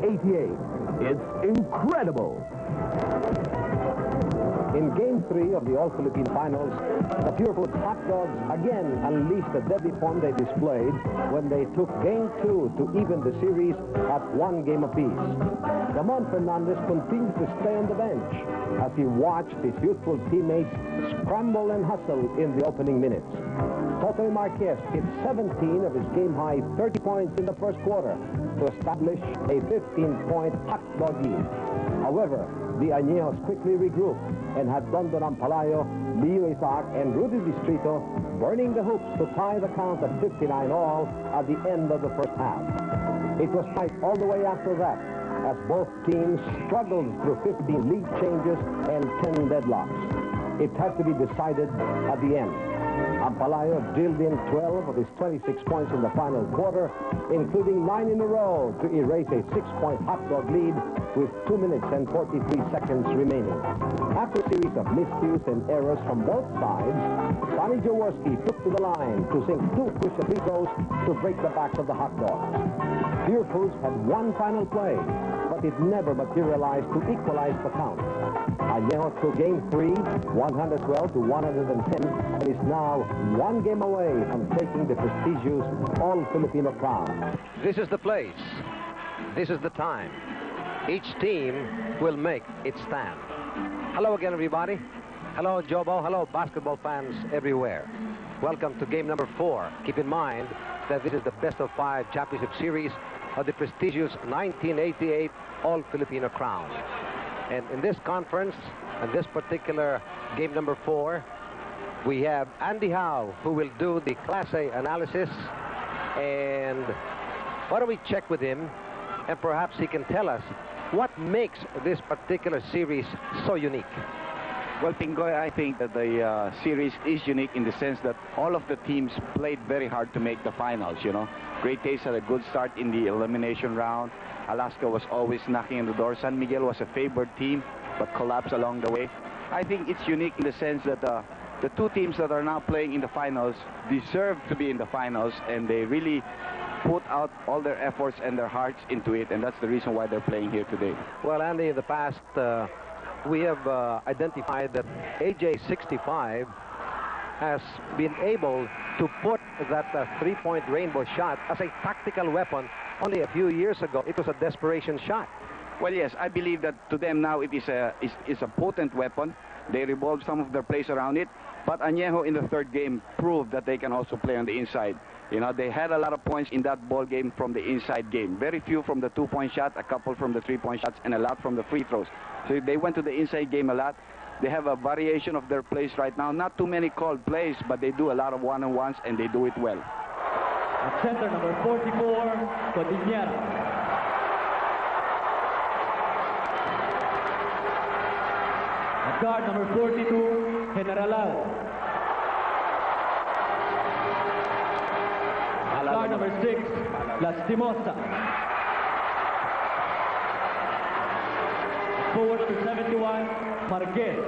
1988. It's incredible. In Game 3 of the All-Philippine Finals, the Purefoods hot dogs again unleashed the deadly form they displayed when they took Game 2 to even the series at 1 game apiece. Ramon Fernandez continued to stay on the bench as he watched his youthful teammates scramble and hustle in the opening minutes. Totoy Marquez hit 17 of his game-high 30 points in the first quarter to establish a 15-point hot dog lead. However, the Añejos quickly regrouped and had Dondon Ampalayo, Leo Isaac, and Rudy Distrito burning the hoops to tie the count at 59 all at the end of the first half. It was tight all the way after that, as both teams struggled through 15 lead changes and 10 deadlocks. It had to be decided at the end. Ampalayo drilled in 12 of his 26 points in the final quarter, including 9 in a row to erase a 6-point hot dog lead with 2 minutes and 43 seconds remaining. After a series of miscues and errors from both sides, Sonny Jaworski took to the line to sink 2 crucial free throws to break the backs of the hot dogs. Purefoods had one final play, but it never materialized to equalize the count. Añejo took Game 3, 112 to 110, and is now 1 game away from taking the prestigious All-Filipino crown. This is the place. This is the time. Each team will make its stand. Hello again, everybody. Hello, Jobo. Hello, basketball fans everywhere. Welcome to game number 4. Keep in mind that this is the best-of-5 championship series of the prestigious 1988 All-Filipino crown. And in this conference, in this particular game number 4, we have Andy Howe, who will do the Class A analysis. And why don't we check with him, and perhaps he can tell us what makes this particular series so unique. Well, Pingoy, I think that the series is unique in the sense that all of the teams played very hard to make the finals, you know. Great Taste had a good start in the elimination round. Alaska was always knocking on the door. San Miguel was a favored team, but collapsed along the way. I think it's unique in the sense that the 2 teams that are now playing in the finals deserve to be in the finals, and they really put out all their efforts and their hearts into it, and that's the reason why they're playing here today. Well, Andy, in the past, we have identified that AJ65 has been able to put that 3-point rainbow shot as a tactical weapon. Only a few years ago, it was a desperation shot. Well, yes, I believe that to them now it is a potent weapon. They revolve some of their plays around it. But Añejo in the 3rd game proved that they can also play on the inside. You know, they had a lot of points in that ball game from the inside game. Very few from the 2-point shot, a couple from the 3-point shots, and a lot from the free throws. So they went to the inside game a lot. They have a variation of their plays right now. Not too many called plays, but they do a lot of one-on-ones, and they do it well. At center, number 44, Cordillera. At guard, number 42, Generalal. At guard, number 6, Lastimosa. Forward, number 71, Marquez.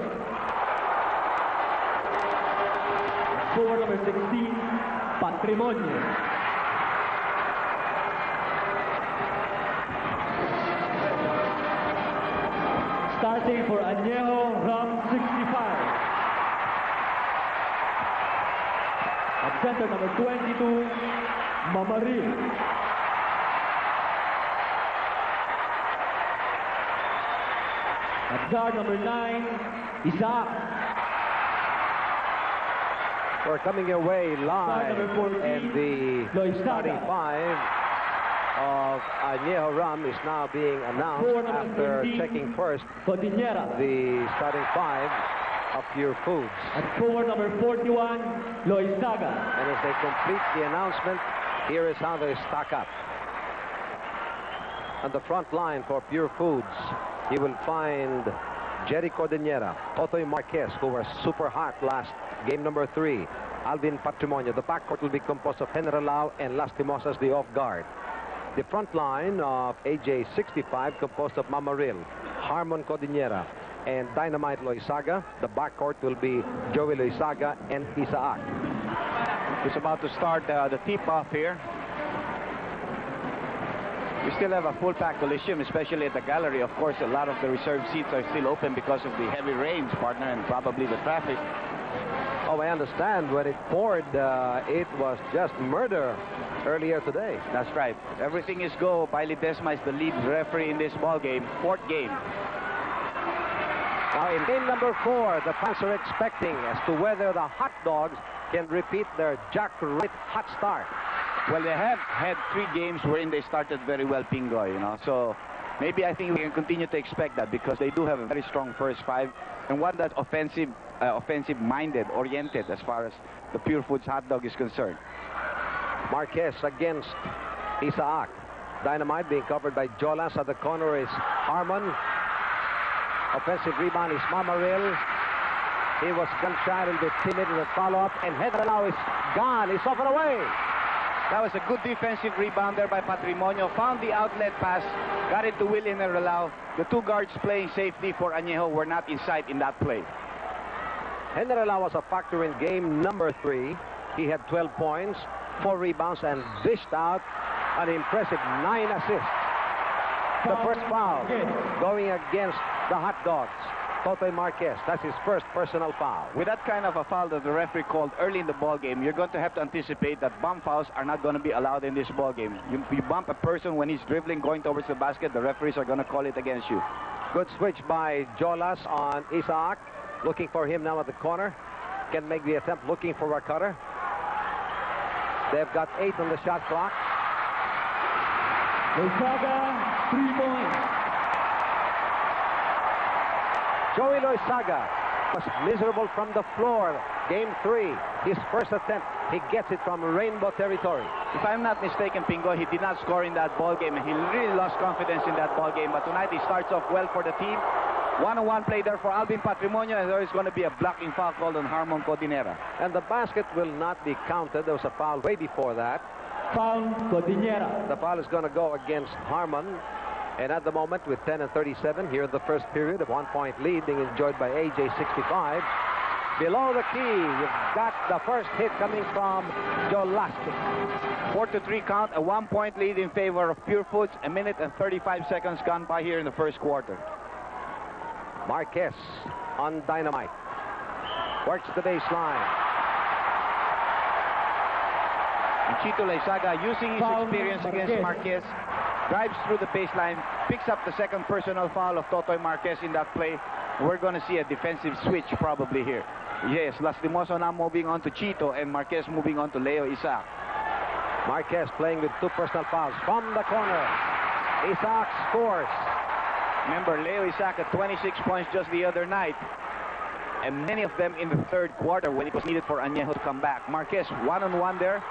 Forward, number 16, Patrimonio. Starting for Añejo, Ram 65. At center, number 22, Mamaril. At guard, number 9, Isaac. We're coming your way live, and the starting 5 of Añejo Ram is now being announced after checking first the starting 5 of Purefoods. At forward, number 41, Loizaga. And as they complete the announcement, here is how they stack up. On the front line for Purefoods, you will find Jerry Cordillera, Totoy Marquez, who were super hot last game number 3. Alvin Patrimonio. The backcourt will be composed of General Lau and Lastimosa as the off guard. The front line of AJ65 composed of Mamaril, Harmon Cordillera, and Dynamite Loizaga. The backcourt will be Joey Loizaga and Isaac. It's about to start the tip-off here. We still have a full-packed Coliseum, especially at the gallery. Of course, a lot of the reserved seats are still open because of the heavy rains, partner, and probably the traffic. Oh, I understand. When it poured, it was just murder earlier today. That's right. Everything is go. Bailey Desma is the lead referee in this ball game, fourth game. Now, in game number 4, the fans are expecting as to whether the Hot Dogs can repeat their Jack-Right hot start. Well, they have had 3 games wherein they started very well, Pingoy, you know. So maybe I think we can continue to expect that because they do have a very strong first 5 and one that's offensive-minded, oriented as far as the Purefoods hot dog is concerned. Marquez against Isaac. Dynamite being covered by Jolas. At the corner is Harmon. Offensive rebound is Mamaril. He was gun-shy, a little bit timid in the follow-up, and Henrelao is gone. He's off and away. That was a good defensive rebound there by Patrimonio. Found the outlet pass, got it to Will Henrelao. The 2 guards playing safety for Anejo were not in sight in that play. Henrelao was a factor in game number 3. He had 12 points, 4 rebounds, and dished out an impressive 9 assists. The first foul going against the Hot Dogs. Totoy Marquez, that's his first personal foul. With that kind of a foul that the referee called early in the ball game, you're going to have to anticipate that bump fouls are not going to be allowed in this ball game. You bump a person when he's dribbling, going towards the basket, the referees are going to call it against you. Good switch by Jolas on Isaac. Looking for him now at the corner. Can make the attempt, looking for Cutter. They've got 8 on the shot clock. Loizaga, 3 points. Joey Loizaga was miserable from the floor. Game 3, his first attempt, he gets it from rainbow territory. If I'm not mistaken, Pingo, he did not score in that ball game, and he really lost confidence in that ball game. But tonight he starts off well for the team. One-on-one play there for Alvin Patrimonio, and there is going to be a blocking foul called on Harmon Codinera. And the basket will not be counted. There was a foul way before that. Foul, Codinera. The foul is going to go against Harmon. And at the moment, with 10 and 37, here in the first period, a 1-point lead being enjoyed by AJ 65. Below the key, you've got the first hit coming from Jolastic. 4-3 count, a 1-point lead in favor of Purefoods. 1 minute and 35 seconds gone by here in the first quarter. Marquez on Dynamite. Works the baseline. And Chito Loizaga, using his experience against Marquez, drives through the baseline, picks up the second personal foul of Totoy Marquez in that play. We're going to see a defensive switch probably here. Yes, Lastimoso now moving on to Chito and Marquez moving on to Leo Isaac. Marquez playing with 2 personal fouls from the corner. Isaac scores. Remember, Leo Isaac had 26 points just the other night, and many of them in the third quarter when it was needed for Anejo to come back. Marquez one-on-one there.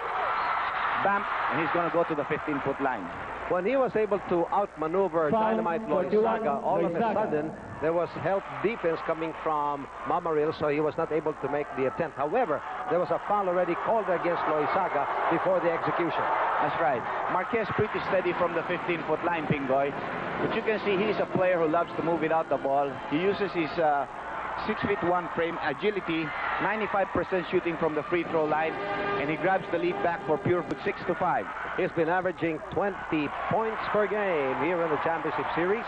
Bam, and he's going to go to the 15-foot line. When he was able to outmaneuver Dynamite Loizaga, all of a sudden there was help defense coming from Mamaril, so he was not able to make the attempt. However, there was a foul already called against Loizaga before the execution. That's right. Marquez pretty steady from the 15-foot line, Pingoy. But you can see he's a player who loves to move without the ball. He uses his 6'1" frame, agility, 95% shooting from the free throw line, and he grabs the lead back for Purefoods 6-5. He's been averaging 20 points per game here in the championship series.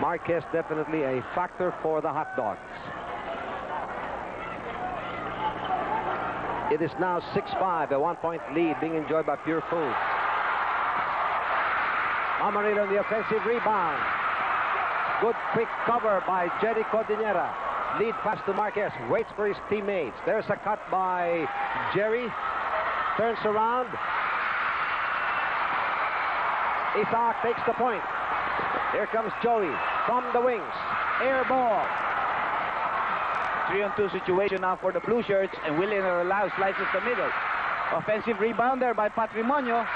Marquez definitely a factor for the Hot Dogs. It is now 6-5, a 1-point lead being enjoyed by Purefoods. Amarillo on the offensive rebound. Good quick cover by Jerry Codinera. Lead pass to Marquez. Waits for his teammates. There's a cut by Jerry. Turns around. Isaac takes the point. Here comes Joey from the wings. Air ball. 3-on-2 situation now for the blue shirts, and William allows slices the middle. Offensive rebound there by Patrimonio.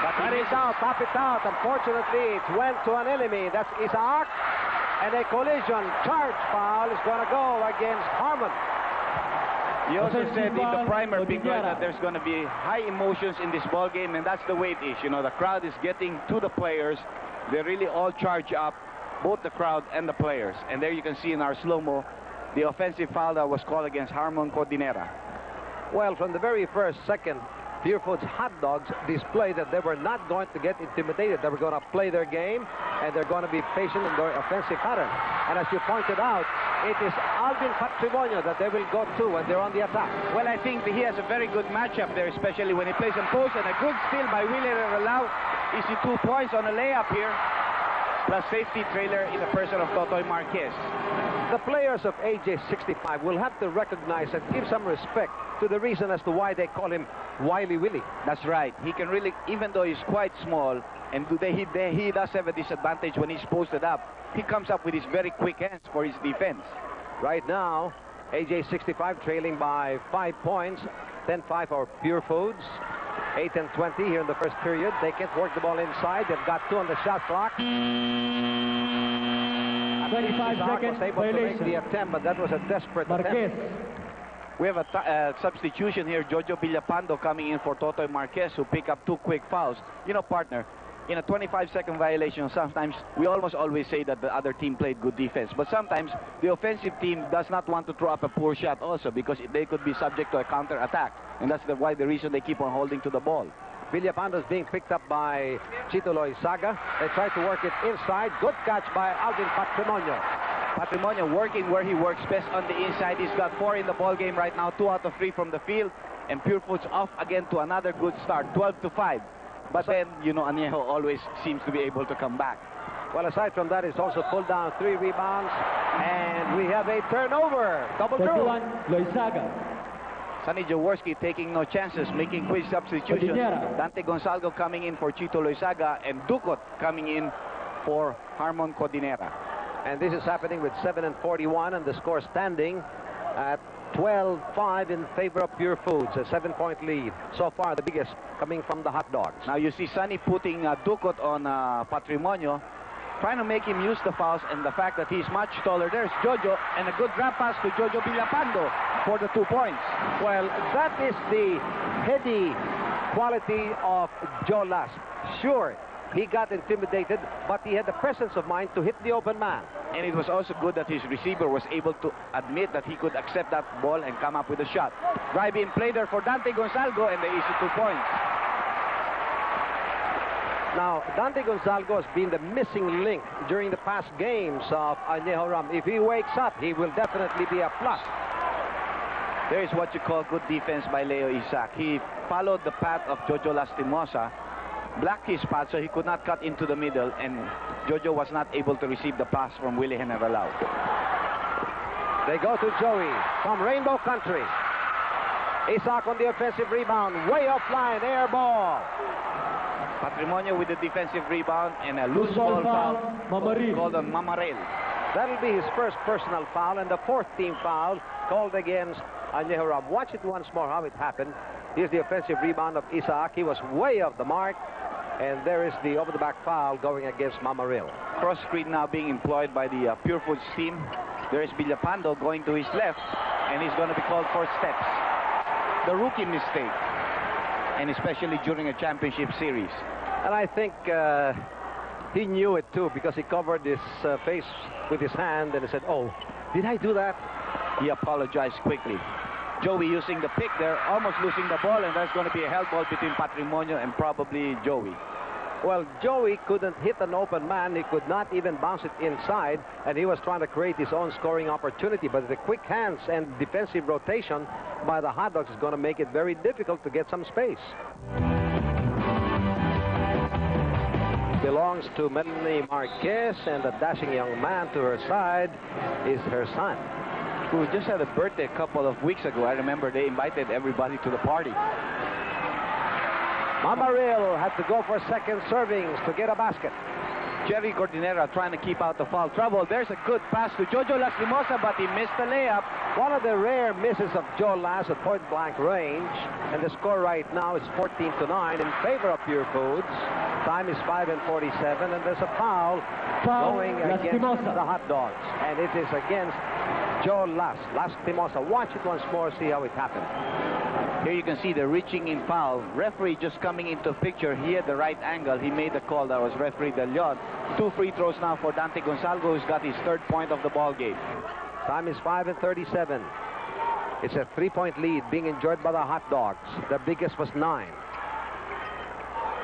But that is out, pop it out. Unfortunately, it went to an enemy. That's Isaac. And a collision charge foul is going to go against Harmon. He also said in the primer, Pingoy, that there's going to be high emotions in this ball game, and that's the way it is. You know, the crowd is getting to the players. They really all charge up, both the crowd and the players. And there you can see in our slow-mo the offensive foul that was called against Harmon Codinera. Well, from the very first second, Purefoods hot dogs displayed that they were not going to get intimidated. They were going to play their game, and they're going to be patient in their offensive pattern. And as you pointed out, it is Alvin Patrimonio that they will go to when they're on the attack. Well, I think he has a very good matchup there, especially when he plays in post, and a good steal by Willie Relau. Easy 2 points on a layup here, plus safety trailer in the person of Totoy Marquez. The players of AJ65 will have to recognize and give some respect to the reason as to why they call him Wily Willie. That's right. He can really, even though he's quite small, and he does have a disadvantage when he's posted up, he comes up with his very quick hands for his defense. Right now, AJ65 trailing by 5 points, 10-5 for Purefoods. 8 and 20 here in the first period. They can't work the ball inside. They've got 2 on the shot clock. 25 seconds. Was able to make the attempt, but that was a desperate attempt. We have a substitution here. Jojo Villapando coming in for Totoy Marquez, who pick up 2 quick fouls. You know, partner, in a 25-second violation, sometimes we almost always say that the other team played good defense. But sometimes the offensive team does not want to throw up a poor shot also, because they could be subject to a counter-attack. And that's the reason they keep on holding to the ball. Villapando is being picked up by Chito Loizaga. They try to work it inside. Good catch by Alvin Patrimonio. Patrimonio working where he works best on the inside. He's got 4 in the ball game right now, 2 out of 3 from the field. And Purefoods off again to another good start, 12-5. But then, you know, Anejo always seems to be able to come back. Well, aside from that, it's also pulled down 3 rebounds. And we have a turnover. Double throw. Loizaga. Sonny Jaworski taking no chances, making quick substitutions. Dante Gonzalgo coming in for Chito Loizaga, and Ducot coming in for Harmon Codinera. And this is happening with 7 and 41, and the score standing at 12-5 in favor of Purefoods, a 7-point lead. So far, the biggest coming from the hot dogs. Now you see Sonny putting Ducot on Patrimonio, trying to make him use the fouls, and the fact that he's much taller. There's Jojo, and a good grab pass to Jojo Villapando for the 2 points. Well, that is the heady quality of Joe Last. Sure, he got intimidated, but he had the presence of mind to hit the open man. And it was also good that his receiver was able to admit that he could accept that ball and come up with a shot. Drive-in play there for Dante Gonzalgo, and the easy 2 points. Now, Dante Gonzalgo has been the missing link during the past games of Anejo Ram. If he wakes up, he will definitely be a plus. There is what you call good defense by Leo Isaac. He followed the path of Jojo Lastimosa, blocked his path so he could not cut into the middle, and Jojo was not able to receive the pass from Willie Generalao. They go to Joey from Rainbow Country. Isaac on the offensive rebound, way offline, air ball. Patrimonio with the defensive rebound, and a loose ball foul called on Mamarel. That'll be his first personal foul, and the 4th team foul called against Anejo Ram. Watch it once more how it happened. Here's the offensive rebound of Isaac. He was way off the mark, and there is the over-the-back foul going against Mamaril. Cross screen now being employed by the Purefoods team. There is Villapando going to his left, and he's going to be called for steps. The rookie mistake, and especially during a championship series. And I think he knew it too, because he covered his face with his hand and he said, "Oh, did I do that?" He apologized quickly. Joey using the pick there, almost losing the ball, and there's going to be a held ball between Patrimonio and probably Joey. Well, Joey couldn't hit an open man. He could not even bounce it inside, and he was trying to create his own scoring opportunity. But the quick hands and defensive rotation by the Hot Dogs is going to make it very difficult to get some space. Belongs to Melanie Marquez, and the dashing young man to her side is her son, who just had a birthday a couple of weeks ago. I remember they invited everybody to the party. Mamaril had to go for second servings to get a basket. Jerry Cordinera trying to keep out the foul trouble. There's a good pass to Jojo Lastimosa, but he missed the layup. One of the rare misses of Joe Last at point-blank range. And the score right now is 14-9 in favor of Purefoods. Time is 5 and 47, and there's a foul going against the Hot Dogs. And it is against Joe Lastimosa. Watch it once more, see how it happened. Here you can see the reaching in foul. Referee just coming into picture. He had the right angle. He made the call. That was referee De Leon. 2 free throws now for Dante Gonzalgo, who's got his 3rd point of the ball game. Time is 5 and 37. It's a 3-point lead being enjoyed by the Hot Dogs. The biggest was 9.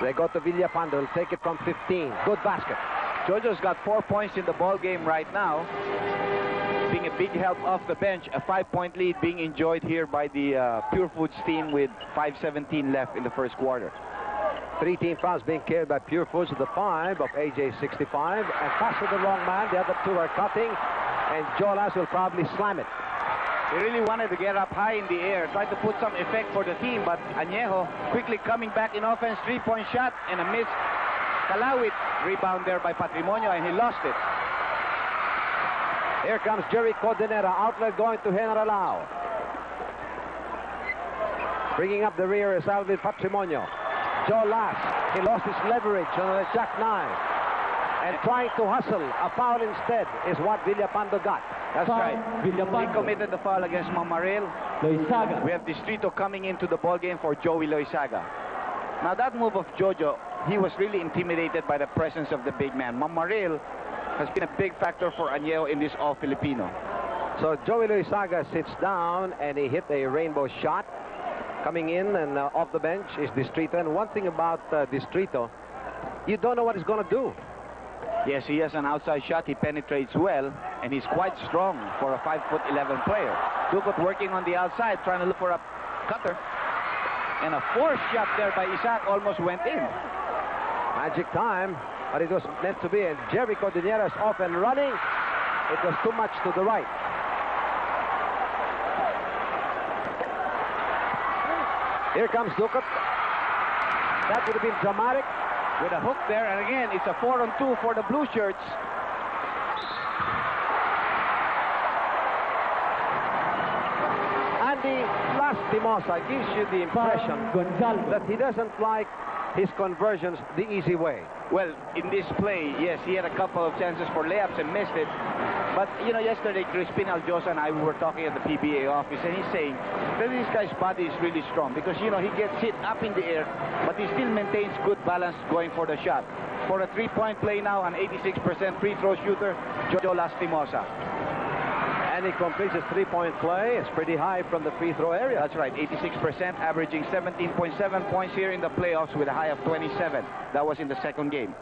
They go to Villapando. Will take it from 15. Good basket. Jojo's got 4 points in the ball game right now, being a big help off the bench. A 5-point lead being enjoyed here by the Purefoods team with 5:17 left in the first quarter. 3 team fouls being carried by Purefoods with the 5 of AJ 65. And pass to the wrong man. The other 2 are cutting. And Jolas will probably slam it. He really wanted to get up high in the air, tried to put some effect for the team, but Anejo quickly coming back in offense, 3-point shot and a miss. Kalawit rebound there by Patrimonio, and he lost it. Here comes Jerry Codenera. Outlet going to Generalao. Bringing up the rear is Alvin Patrimonio. Joe Lass, he lost his leverage on the jackknife. And trying to hustle. A foul instead is what Villapando got. That's Foul, right. Villapando. He committed the foul against Mamaril. Loizaga. We have Distrito coming into the ball game for Joey Loizaga. Now that move of Jojo, he was really intimidated by the presence of the big man. Mamaril has been a big factor for Anejo in this All-Filipino. So Joey Loizaga sits down and he hit a rainbow shot. Coming in and off the bench is Distrito. And one thing about Distrito, you don't know what he's going to do. Yes, he has an outside shot. He penetrates well, and he's quite strong for a 5'11" player. Ducot working on the outside, trying to look for a cutter. And a forced shot there by Isaac almost went in. Magic time, but it was meant to be. And Jerry Cordilleras off and running. It was too much to the right. Here comes Ducot. That would have been dramatic. With a hook there, and again, it's a 4-on-2 for the blue shirts. Andy Lastimosa gives you the impression Gonzalo. that he doesn't like his conversions the easy way. Well, in this play, yes, he had a couple of chances for layups and missed it. But, you know, yesterday, Crispin Aljosa and I were talking at the PBA office, and he's saying that this guy's body is really strong because, you know, he gets hit up in the air, but he still maintains good balance going for the shot. For a 3-point play now, an 86% free throw shooter, Jojo Lastimosa. And he completes his 3-point play. It's pretty high from the free throw area. That's right, 86%, averaging 17.7 points here in the playoffs with a high of 27. That was in the second game.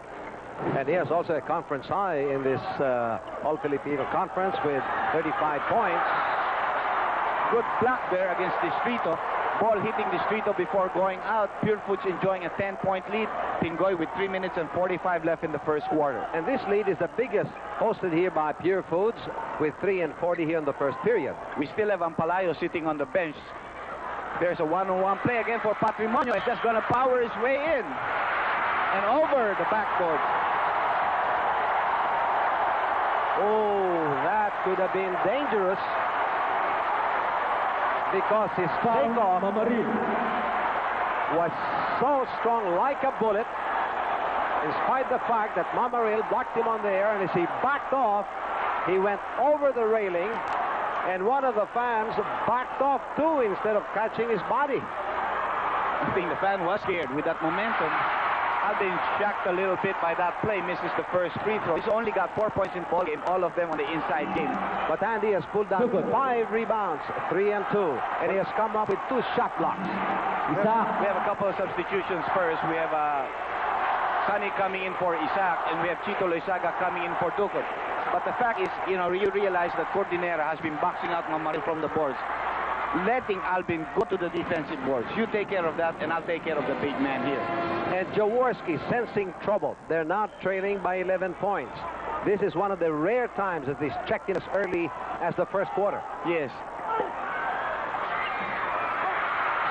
And he has also a conference high in this All-Filipino conference with 35 points. Good block there against Distrito. Ball hitting Distrito before going out. Purefoods enjoying a 10-point lead. Pingoy with 3 minutes and 45 left in the first quarter. And this lead is the biggest hosted here by Purefoods with 3:40 here in the first period. We still have Ampalayo sitting on the bench. There's a one-on-one play again for Patrimonio. He's just going to power his way in and over the backboard. Oh, that could have been dangerous because his takeoff was so strong like a bullet, in spite of the fact that Mamaril blocked him on the air, and as he backed off, he went over the railing, and one of the fans backed off too instead of catching his body. I think the fan was scared with that momentum. Alvin shocked a little bit by that play, misses the first free throw. He's only got 4 points in the ball game, all of them on the inside game. But Andy has pulled down 5 rebounds, 3 and 2, and he has come up with 2 shot blocks. Isaac. We have a couple of substitutions first. We have Sunny coming in for Isaac, and we have Chito Loizaga coming in for Ducot. But the fact is, you know, you realize that Cordinera has been boxing out Mamaril from the boards, letting Alvin go to the defensive boards. You take care of that, and I'll take care of the big man here. And Jaworski sensing trouble. They're not trailing by 11 points. This is one of the rare times that he's checked in as early as the first quarter. Yes.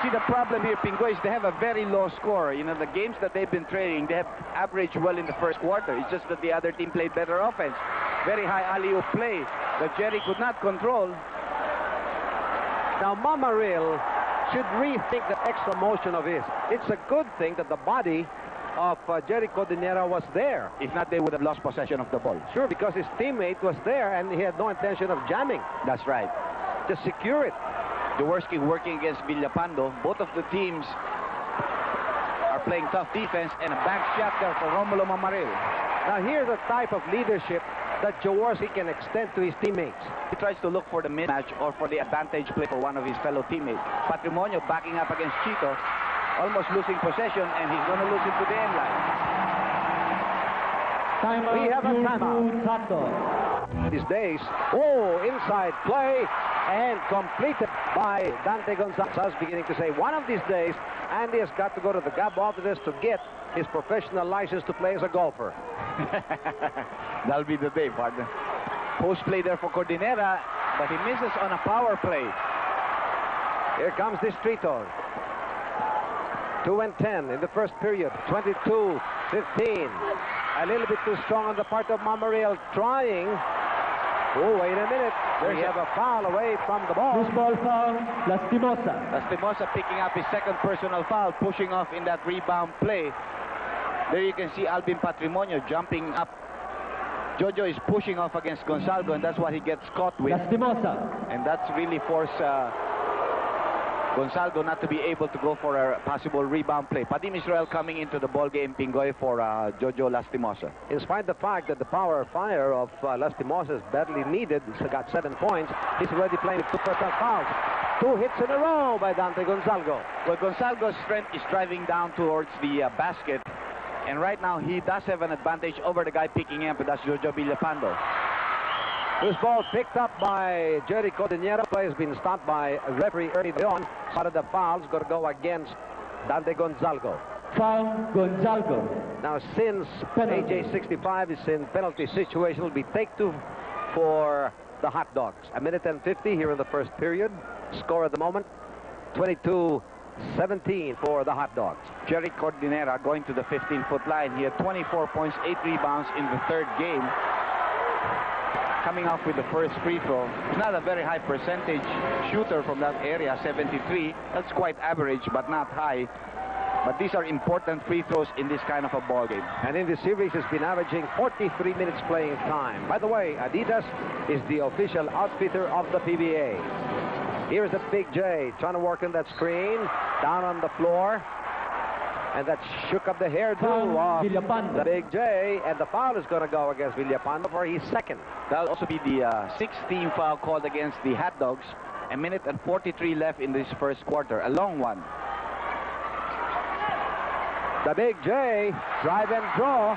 See, the problem here, Pingoy, is they have a very low score. You know, the games that they've been trailing, they have averaged well in the first quarter. It's just that the other team played better offense. Very high alley-oop play that Jerry could not control. Now, Mamaril should rethink the extra motion of his. It's a good thing that the body of Jerry Cordinera was there. If not, they would have lost possession of the ball. Sure, because his teammate was there and he had no intention of jamming. That's right. Just secure it. Jaworski working against Villapando. Both of the teams are playing tough defense, and a back shot there for Romulo Mamaril. Now, here's the type of leadership that Jaworski can extend to his teammates. He tries to look for the mismatch or for the advantage play for one of his fellow teammates. Patrimonio backing up against Chito, almost losing possession, and he's going to lose it to the end line. Timeout. We have a timeout. These days, inside play and completed by Dante Gonzalez, beginning to say one of these days Andy has got to go to the GAB offices to get his professional license to play as a golfer. That'll be the day, partner. Post play there for Cordinera, but he misses on a power play. Here comes Distrito. 2 and 10 in the first period. 22-15. A little bit too strong on the part of Mamariel, trying. Oh, wait a minute. We have a foul away from the ball. Loose ball foul, Lastimosa. Lastimosa picking up his second personal foul, pushing off in that rebound play. There you can see Alvin Patrimonio jumping up. Jojo is pushing off against Gonzalgo, and that's what he gets caught with. Lastimosa. And that's really forced Gonzalgo not to be able to go for a possible rebound play. Padim Israel coming into the ball game, Pingoy, for Jojo Lastimosa. In spite of the fact that the power fire of Lastimosa is badly needed, he's got 7 points. He's already playing 2 personal fouls. 2 hits in a row by Dante Gonzalgo. Well, Gonzalgo's strength is driving down towards the basket. And right now, he does have an advantage over the guy picking up, and that's Jojo Villapando. This ball picked up by Jerry Cordinera. Play has been stopped by referee early on. Part of the foul's going to go against Dante Gonzalgo. Foul, Gonzalgo. Now, since AJ 65 is in penalty situation, will be take 2 for the Hot Dogs. 1:50 here in the first period. Score at the moment, 22-17 for the Hot Dogs. Jerry Cordinera going to the 15-foot line. He had 24 points, 8 rebounds in the third game. Coming off with the first free throw. He's not a very high percentage shooter from that area, 73. That's quite average, but not high. But these are important free throws in this kind of a ball game. And in this series, he's been averaging 43 minutes playing time. By the way, Adidas is the official outfitter of the PBA. Here's the Big J trying to work on that screen, down on the floor. And that shook up the hairdo of the Big J. And the foul is going to go against Villapando for his second. That'll also be the 16th foul called against the Hot Dogs. 1:43 left in this first quarter. A long one. The Big J, drive and draw.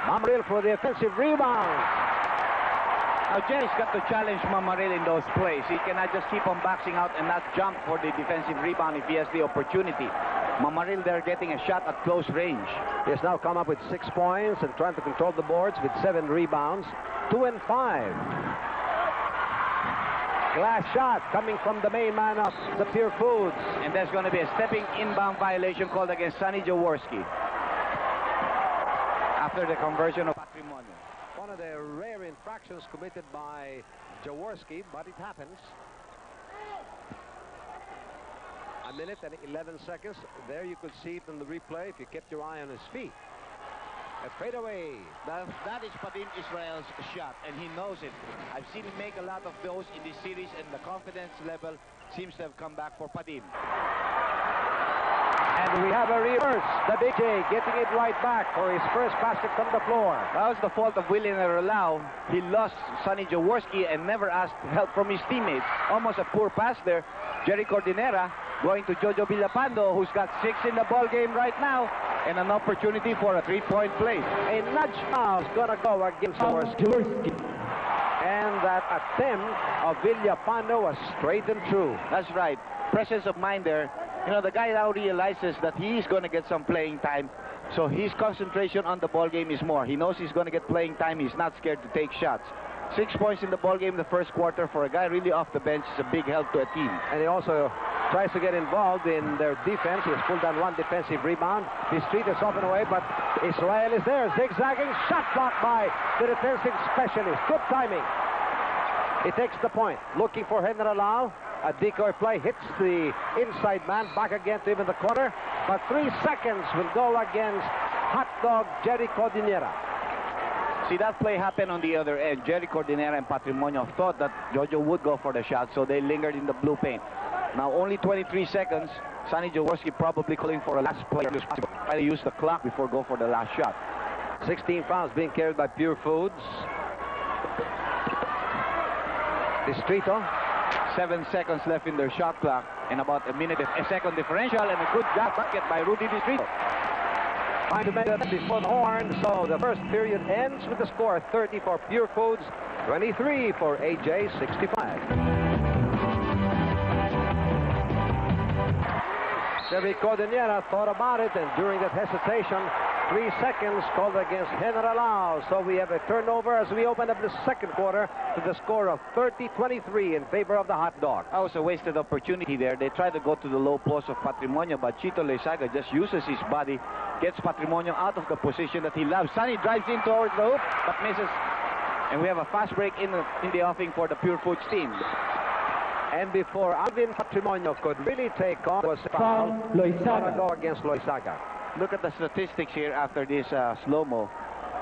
Mamariel for the offensive rebound. Now, Jerry's got to challenge Mamariel in those plays. He cannot just keep on boxing out and not jump for the defensive rebound if he has the opportunity. Mamariel there getting a shot at close range. He has now come up with 6 points and trying to control the boards with 7 rebounds. 2 and 5. Glass shot coming from the main man of the Purefoods. And there's going to be a stepping inbound violation called against Sonny Jaworski after the conversion of Patrimonio. One of the rare infractions committed by Jaworski, but it happens. 1:11. There you could see it in the replay if you kept your eye on his feet. A fadeaway. That is Padim Israel's shot, and he knows it. I've seen him make a lot of those in this series, and the confidence level seems to have come back for Padim. And we have a reverse. The Big J getting it right back for his first basket from the floor. That was the fault of William Aralao. He lost Sonny Jaworski and never asked help from his teammates. Almost a poor pass there. Jerry Cordinera going to Jojo Villapando, who's got 6 in the ball game right now, and an opportunity for a 3-point play. A nudge foul is going to go against Jaworski. And that attempt of Villapando was straight and true. That's right. Presence of mind there. You know, the guy now realizes that he is going to get some playing time, so his concentration on the ball game is more. He knows he's going to get playing time. He's not scared to take shots. 6 points in the ball game in the first quarter for a guy really off the bench is a big help to a team. And he also tries to get involved in their defense. He has pulled down 1 defensive rebound. His street is open away, but Israel is there, zigzagging, shot blocked by the defensive specialist. Good timing. He takes the point, looking for Henry Lau. A decoy play hits the inside man, back again to him in the corner. But 3 seconds will go against Hot Dog Jerry Cordinera. See, that play happened on the other end. Jerry Cordinera and Patrimonio thought that Jojo would go for the shot, so they lingered in the blue paint. Now, only 23 seconds. Sonny Jaworski probably calling for a last play. Try to use the clock before go for the last shot. 16 fouls being carried by Purefoods. Distrito. 7 seconds left in their shot clock and about a minute, a second differential, and a good job bucket by Rudy Distrito. Trying to make it before the horn, so the first period ends with the score 30 for Purefoods, 23 for AJ 65. Chevy Cordillera thought about it, and during that hesitation, 3 seconds called against Generalao. So we have a turnover as we open up the second quarter to the score of 30-23 in favor of the Hot Dog. That was a wasted opportunity there. They tried to go to the low post of Patrimonio, but Chito Loizaga just uses his body, gets Patrimonio out of the position that he loves. Sonny drives in towards the hoop, but misses. And we have a fast break in the offing for the Purefoods team. And before Alvin Patrimonio could really take on, was foul. Gonna go against Loizaga. Look at the statistics here after this slow-mo.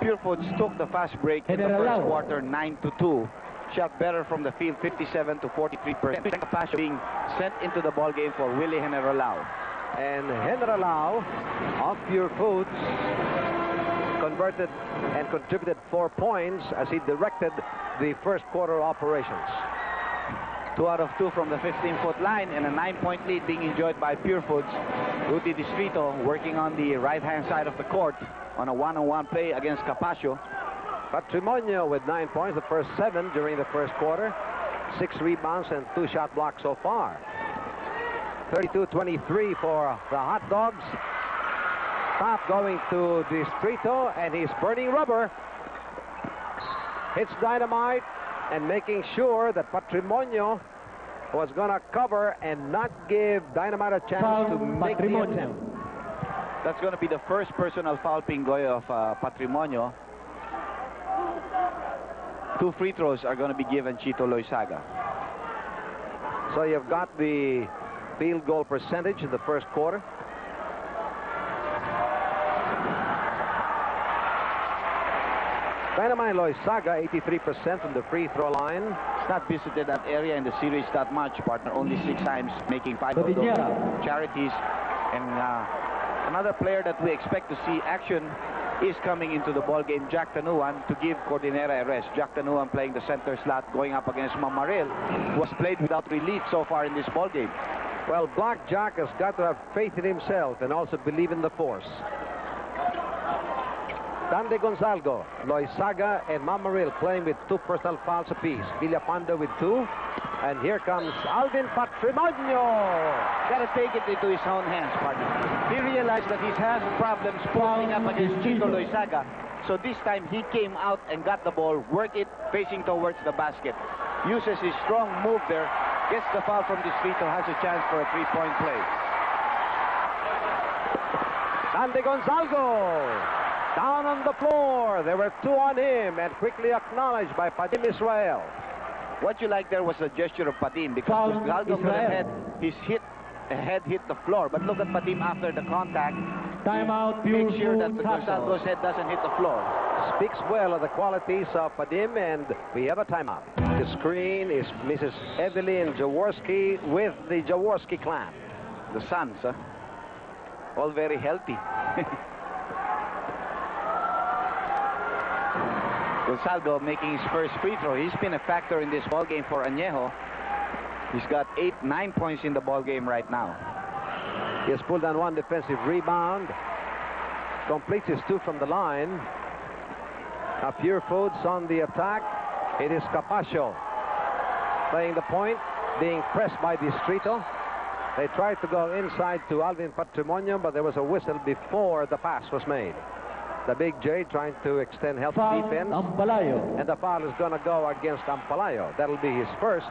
Purefoods took the fast break in the first quarter 9-2. Shot better from the field 57 to 43%. Capaccio being sent into the ball game for Willie Generalao. And Generalao of Purefoods converted and contributed 4 points as he directed the first quarter operations. 2 out of 2 from the 15-foot line, and a 9-point lead being enjoyed by Purefoods. Rudy Distrito working on the right-hand side of the court on a one-on-one play against Capaccio. Patrimonio with 9 points, the first 7 during the first quarter. 6 rebounds and 2 shot blocks so far. 32-23 for the Hot Dogs. Stop going to Distrito, and he's burning rubber. Hits dynamite and making sure that Patrimonio was going to cover and not give Dynamite a chance to make the attempt. That's going to be the first personal foul, Pingoy, of Patrimonio. 2 free throws are going to be given Chito Loizaga. So you've got the field goal percentage in the first quarter. Dynamite Loizaga, 83% from the free throw line. It's not visited that area in the series that much, partner. Only 6 times, making 5 of those charities. And another player that we expect to see action is coming into the ball game, Jack Tanuan, to give Cordinera a rest. Jack Tanuan playing the center slot, going up against Mamaril, who has played without relief so far in this ball game. Well, Black Jack has got to have faith in himself and also believe in the force. Dande Gonzalgo, Loizaga, and Mamaril playing with 2 personal fouls apiece. Villapando with 2. And here comes Alvin Patrimonio. Got to take it into his own hands, partner. He realized that he's had problems pulling up against Chito Loizaga. So this time he came out and got the ball, worked it facing towards the basket. Uses his strong move there, gets the foul from Distrito, has a chance for a 3-point play. Dande Gonzalgo. Down on the floor. There were 2 on him, and quickly acknowledged by Padim Israel. What you like there was a gesture of Padim, because Gonzalgo could have had his head hit the floor. But look at Padim after the contact. Timeout. Make sure that Gonzalgo's head doesn't hit the floor. Speaks well of the qualities of Padim, and we have a timeout. The screen is Mrs. Evelyn Jaworski with the Jaworski clan. The sons, huh? All very healthy. Gonzalgo making his first free throw. He's been a factor in this ball game for Anejo. He's got 9 points in the ball game right now. He has pulled down 1 defensive rebound. Completes his 2 from the line. Now Purefoods on the attack. It is Capaccio playing the point, being pressed by Distrito. They tried to go inside to Alvin Patrimonio, but there was a whistle before the pass was made. The big J trying to extend help defense. Ampalayo. And the foul is going to go against Ampalayo. That'll be his first.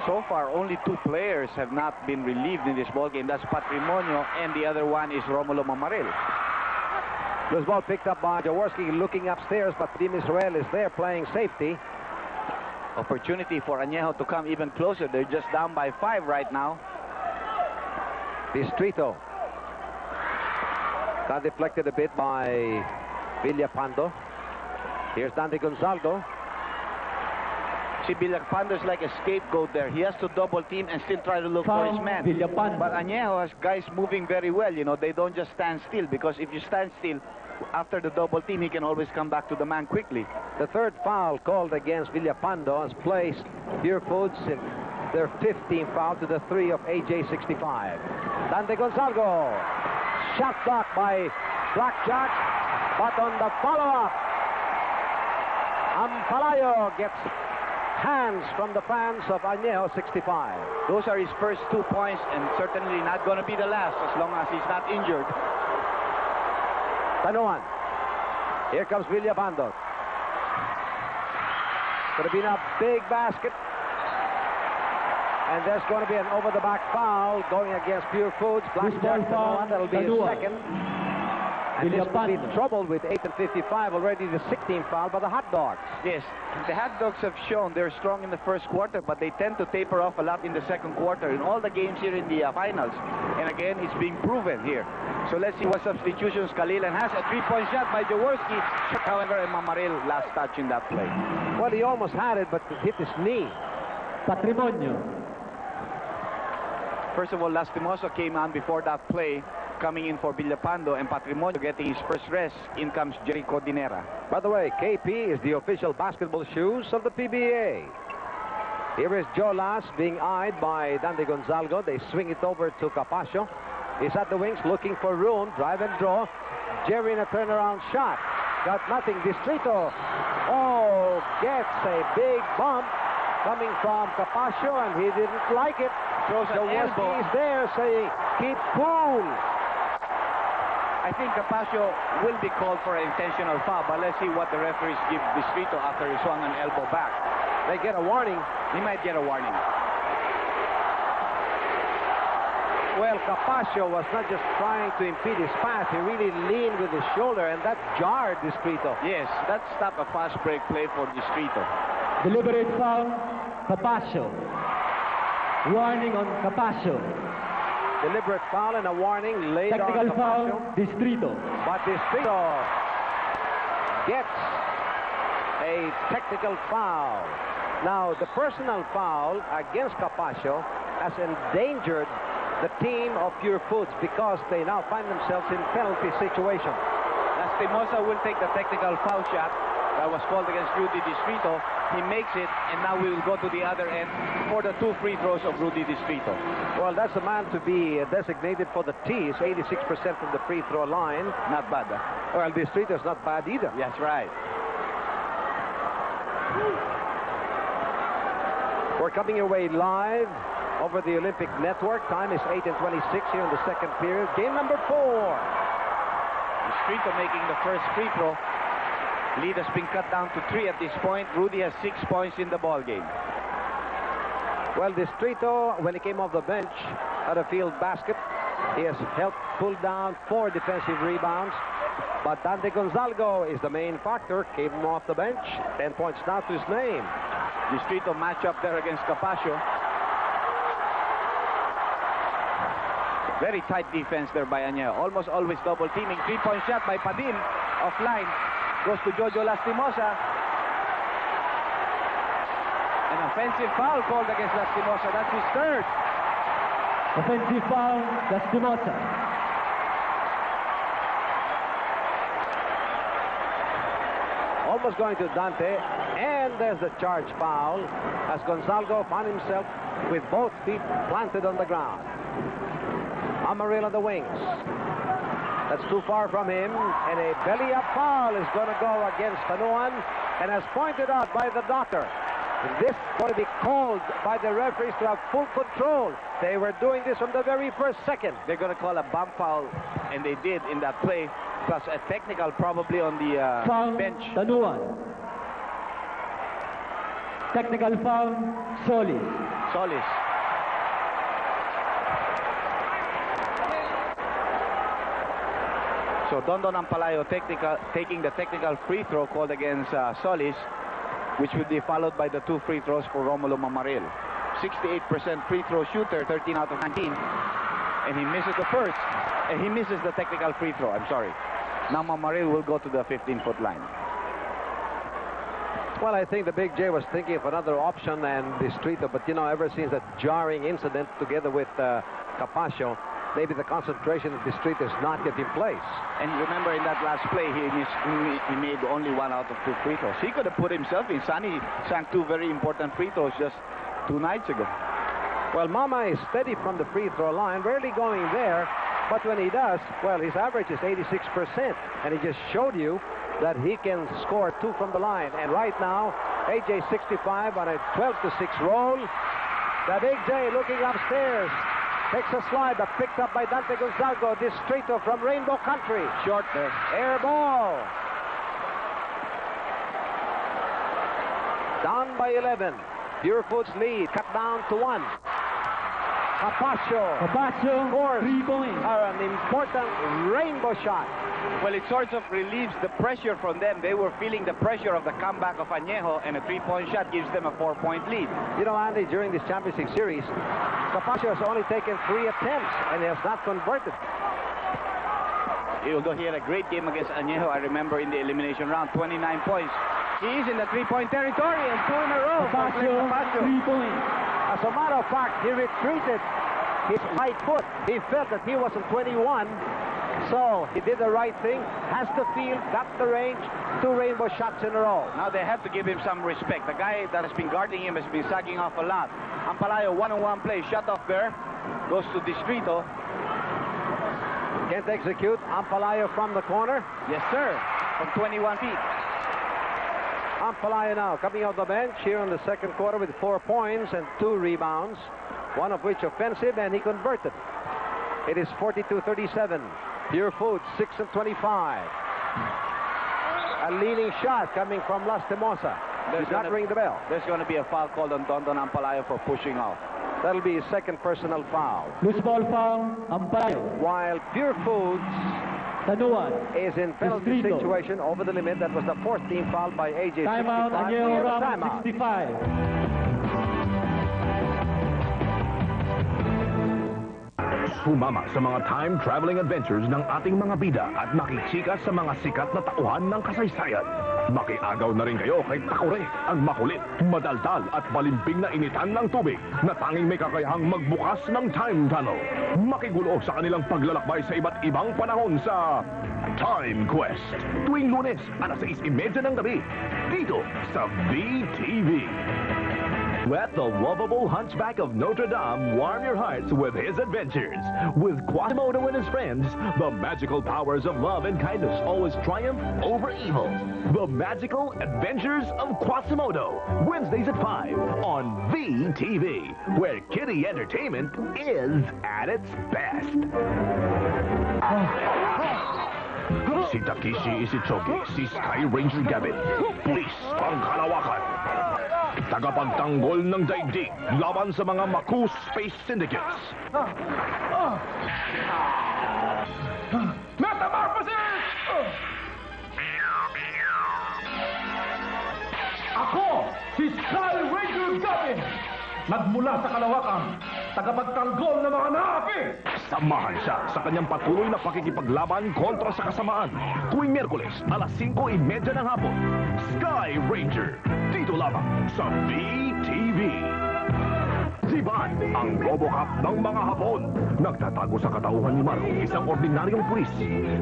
So far, only 2 players have not been relieved in this ball game. That's Patrimonio, and the other one is Romulo Mamaril. This ball picked up by Jaworski, looking upstairs, but Padim Israel is there playing safety. Opportunity for Anejo to come even closer. They're just down by 5 right now. Distrito. Got deflected a bit by Villapando. Here's Dante Gonzalgo. See, Villapando's like a scapegoat there. He has to double team and still try to look for his man. But Anejo has guys moving very well. You know, they don't just stand still, because if you stand still, after the double team, he can always come back to the man quickly. The third foul called against Villapando has placed Purefoods in their 15th foul to the 3 of AJ65. Dante Gonzalgo, shot blocked by Blackjack, but on the follow-up, Ampalayo gets hands from the fans of Anejo 65. Those are his first 2 points, and certainly not going to be the last as long as he's not injured. Tanuan. Here comes Villapando. Could have been a big basket. And there's going to be an over-the-back foul going against Purefoods. Blackjack Tanuan. That'll be his second. And this will be trouble with 8 and 55, already the 16th foul by the Hot Dogs. Yes, the Hot Dogs have shown they're strong in the first quarter, but they tend to taper off a lot in the second quarter in all the games here in the finals. And again, it's being proven here. So let's see what substitutions Kalilan has. A three-point shot by Jaworski. However, Mamaril last touch in that play. Well, he almost had it, but it hit his knee. Patrimonio. First of all, Lastimoso came on before that play, coming in for Villapando, and Patrimonio getting his first rest. In comes Jericho Dinera. By the way, KP is the official basketball shoes of the PBA. Here is Jolas being eyed by Dante Gonzalgo. They swing it over to Capasio. He's at the wings looking for room. Drive and draw. Jerry in a turnaround shot. Got nothing. Distrito. Oh, gets a big bump coming from Capasio, and he didn't like it. So he's there saying, keep cool. I think Capasio will be called for an intentional foul, but let's see what the referees give Distrito after he swung an elbow back. They get a warning. He might get a warning. Well, Capasio was not just trying to impede his path. He really leaned with his shoulder, and that jarred Distrito. Yes, that stopped a fast break play for Distrito. Deliberate foul, Capasio. Warning on Capasio. Deliberate foul and a warning laid Technical on foul, Capasio. Distrito. But Distrito gets a technical foul. Now, the personal foul against Capasio has endangered the team of Purefoods because they now find themselves in penalty situation. Lastimosa will take the technical foul shot that was called against Rudy Distrito. He makes it, and now we will go to the other end for the 2 free throws of Rudy Distrito. Well, that's the man to be designated for the tees, 86% from the free throw line. Not bad. Well, Distrito's not bad either. That's right. We're coming your way live over the Olympic Network. Time is 8 and 26 here in the second period. Game number 4. Distrito making the first free throw. Lead has been cut down to 3 at this point. Rudy has 6 points in the ball game. Well, Distrito, when he came off the bench, had a field basket. He has helped pull down 4 defensive rebounds. But Dante Gonzalgo is the main factor. Came off the bench. 10 points now to his name. Distrito match up there against Capasio. Very tight defense there by Anejo. Almost always double teaming. 3-point shot by Padin. Offline. Goes to Jojo Lastimosa. An offensive foul called against Lastimosa. That's his third. Offensive foul, Lastimosa. Almost going to Dante. And there's the charge foul as Gonzalgo found himself with both feet planted on the ground. Amarillo on the wings. That's too far from him, and a belly-up foul is going to go against Tanuan, and as pointed out by the doctor, this is going to be called by the referees to have full control. They were doing this from the very first second. They're going to call a bump foul, and they did in that play, plus a technical probably on the bench. Tanuan. Technical foul, Solis. Solis. So Dondon Ampalayo taking the technical free throw called against Solis, which will be followed by the 2 free throws for Romulo Mamaril. 68% free throw shooter, 13 out of 19. And he misses the first. And he misses the technical free throw, I'm sorry. Now Mamaril will go to the 15-foot line. Well, I think the Big J was thinking of another option and Distrito, but you know, ever since that jarring incident together with Capascio, maybe the concentration of Distrito is not yet in place. And remember, in that last play, he made only 1 out of 2 free throws. He could have put himself in. Sonny sank 2 very important free throws just 2 nights ago. Well, Mama is steady from the free throw line, rarely going there, but when he does, well, his average is 86%, and he just showed you that he can score 2 from the line. And right now, AJ 65 on a 12-6 roll. The Big J looking upstairs. Takes a slide, but picked up by Dante Gonzalgo. Distrito from Rainbow Country. Short there. Air ball. Down by 11. Purefoods lead. Cut down to 1. Capascio scores 3 points. an important rainbow shot. Well, it sort of relieves the pressure from them. They were feeling the pressure of the comeback of Anejo, and a 3-point shot gives them a 4-point lead. You know, Andy, during this championship series, Capascio has only taken 3 attempts, and he has not converted. Although he had a great game against Anejo, I remember in the elimination round, 29 points. He is in the 3-point territory, and 2 in a row. Capascio, 3 points. As a matter of fact, he retreated his right foot. He felt that he wasn't 21, so he did the right thing. Has the field, got the range, 2 rainbow shots in a row. Now they have to give him some respect. The guy that has been guarding him has been sacking off a lot. Ampalayo, 1-on-1 play, shut off there, goes to Distrito. Can't execute. Ampalayo from the corner. Yes, sir, from 21 feet. Ampalayo now coming off the bench here in the second quarter with 4 points and 2 rebounds, one of which offensive, and he converted. It is 42-37. Purefoods 6-25. A leaning shot coming from Lastimosa. Does not ring the bell. There's going to be a foul called on Dondon Ampalayo for pushing off. That'll be his second personal foul. Loose ball foul, Ampalayo. While Purefoods Tanuan is in penalty Distrito. situation over the limit. That was the 4th team foul by AJ. Timeout, 65. Anejo Ram, Timeout. 65. Sumama sa mga time-traveling adventures ng ating mga bida at makichika sa mga sikat na tauhan ng kasaysayan. Makiagaw na rin kayo kay Takore, ang makulit, madaldal at balimbing na initan ng tubig na tanging may kakayahang magbukas ng time tunnel. Makigulo sa kanilang paglalakbay sa iba't ibang panahon sa Time Quest. Tuwing Lunes, alas 6:30 ng gabi, dito sa VTV. Let the lovable hunchback of Notre Dame warm your hearts with his adventures. With Quasimodo and his friends, the magical powers of love and kindness always triumph over evil. The Magical Adventures of Quasimodo, Wednesdays at 5 on VTV, where kiddie entertainment is at its best. Si Takishi Isichoki, si Sky Ranger Gavin, pulis pangkalawakan. Tagapagtanggol ng daigdig laban sa mga Maku Space Syndicates. Metamorphosis! Ako, si Sky Ranger Gavin, nagmula sa kalawakan, tagapagtanggol ng mga naapi. Samahan siya sa kanyang patuloy na pakikipaglaban kontra sa kasamaan. Tuwing Miyerkules, alas 5:30 ng hapon. Sky Ranger, dito lamang sa VTV. Ziban, ang Robocop ng mga Hapon. Nagtatago sa katauhan ni Maro, isang ordinaryong pulis.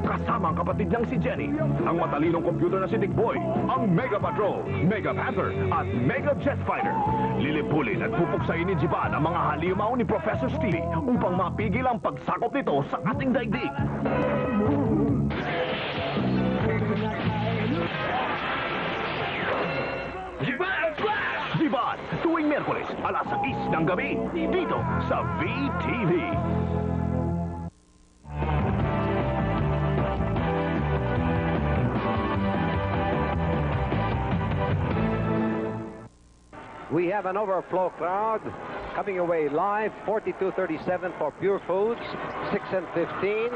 Kasama ang kapatid niyang si Jenny, ang matalinong computer na si Dick Boy, ang Mega Patrol, Mega Panther, at Mega Jet Fighter. Lilipulin at pupuksain ni Ziban ang mga halimaw ni Professor Steely upang mapigil ang pagsakop nito sa ating daigdig. Ziban, tuwing Miyerkules, alas 6 ng gabi, dito sa VTV. We have an overflow crowd coming away live. 42-37 for Purefoods. 6-15.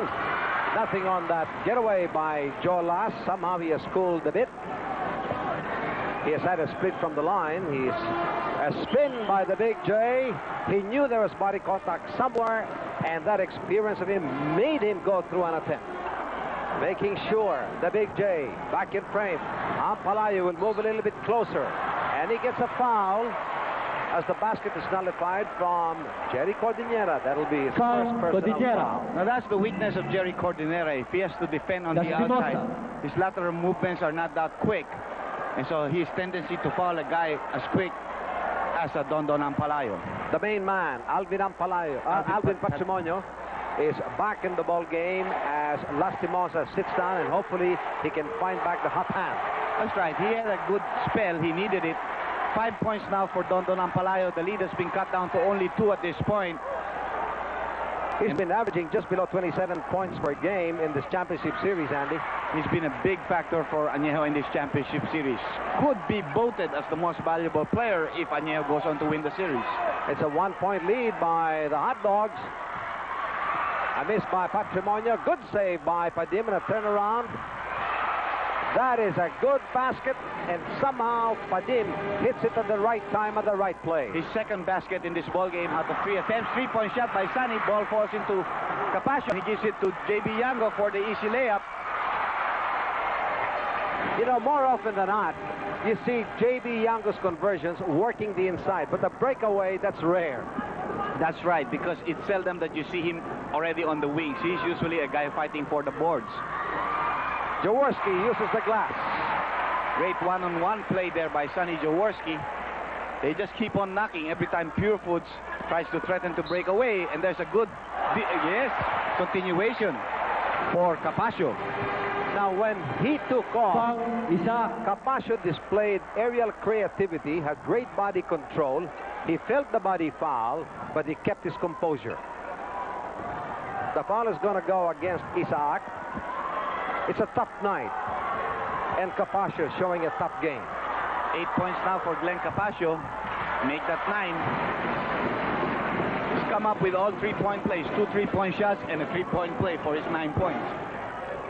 Nothing on that getaway by Joe Lass. Somehow he has cooled a bit. He has had a split from the line. He's a spin by the Big J. He knew there was body contact somewhere, and that experience of him made him go through an attempt. making sure the Big J back in frame. Ampalayo will move a little bit closer, and he gets a foul as the basket is nullified from Jerry Cordillera. That'll be his Foul, first personal Cordillera. foul. Now that's the weakness of Jerry Cordillera. If he has to defend on That's the Spinoza. outside, his lateral movements are not that quick. And so his tendency to foul a guy as quick as a Dondon Ampalayo. The main man, Alvin Patrimonio, is back in the ball game as Lastimosa sits down, and hopefully he can find back the hot hand. That's right. He had a good spell. He needed it. 5 points now for Dondon Ampalayo. The lead has been cut down to only 2 at this point. He's been averaging just below 27 points per game in this championship series, Andy. He's been a big factor for Anejo in this championship series. Could be voted as the most valuable player if Anejo goes on to win the series. It's a 1-point lead by the Hot Dogs. A miss by Patrimonio. Good save by Padim and a turnaround. That is a good basket, and somehow Padim hits it at the right time at the right place. His second basket in this ball game out of 3 attempts. 3-point shot by Sunny. Ball falls into Capascio. He gives it to JB Yango for the easy layup. You know, more often than not, you see JB Yango's conversions working the inside, but the breakaway, that's rare. That's right, because it's seldom that you see him already on the wings. He's usually a guy fighting for the boards. Jaworski uses the glass. Great one-on-one play there by Sonny Jaworski. They just keep on knocking every time Purefoods tries to threaten to break away, and there's a good, continuation for Capascio. Now, when he took off, Foul, Isaac. Capascio displayed aerial creativity, had great body control. He felt the body foul, but he kept his composure. The foul is going to go against Isaac. It's a tough night, and Capascio showing a tough game. 8 points now for Glenn Capascio. Make that 9. He's come up with all 3-point plays. 2 3-point shots and a 3-point play for his 9 points.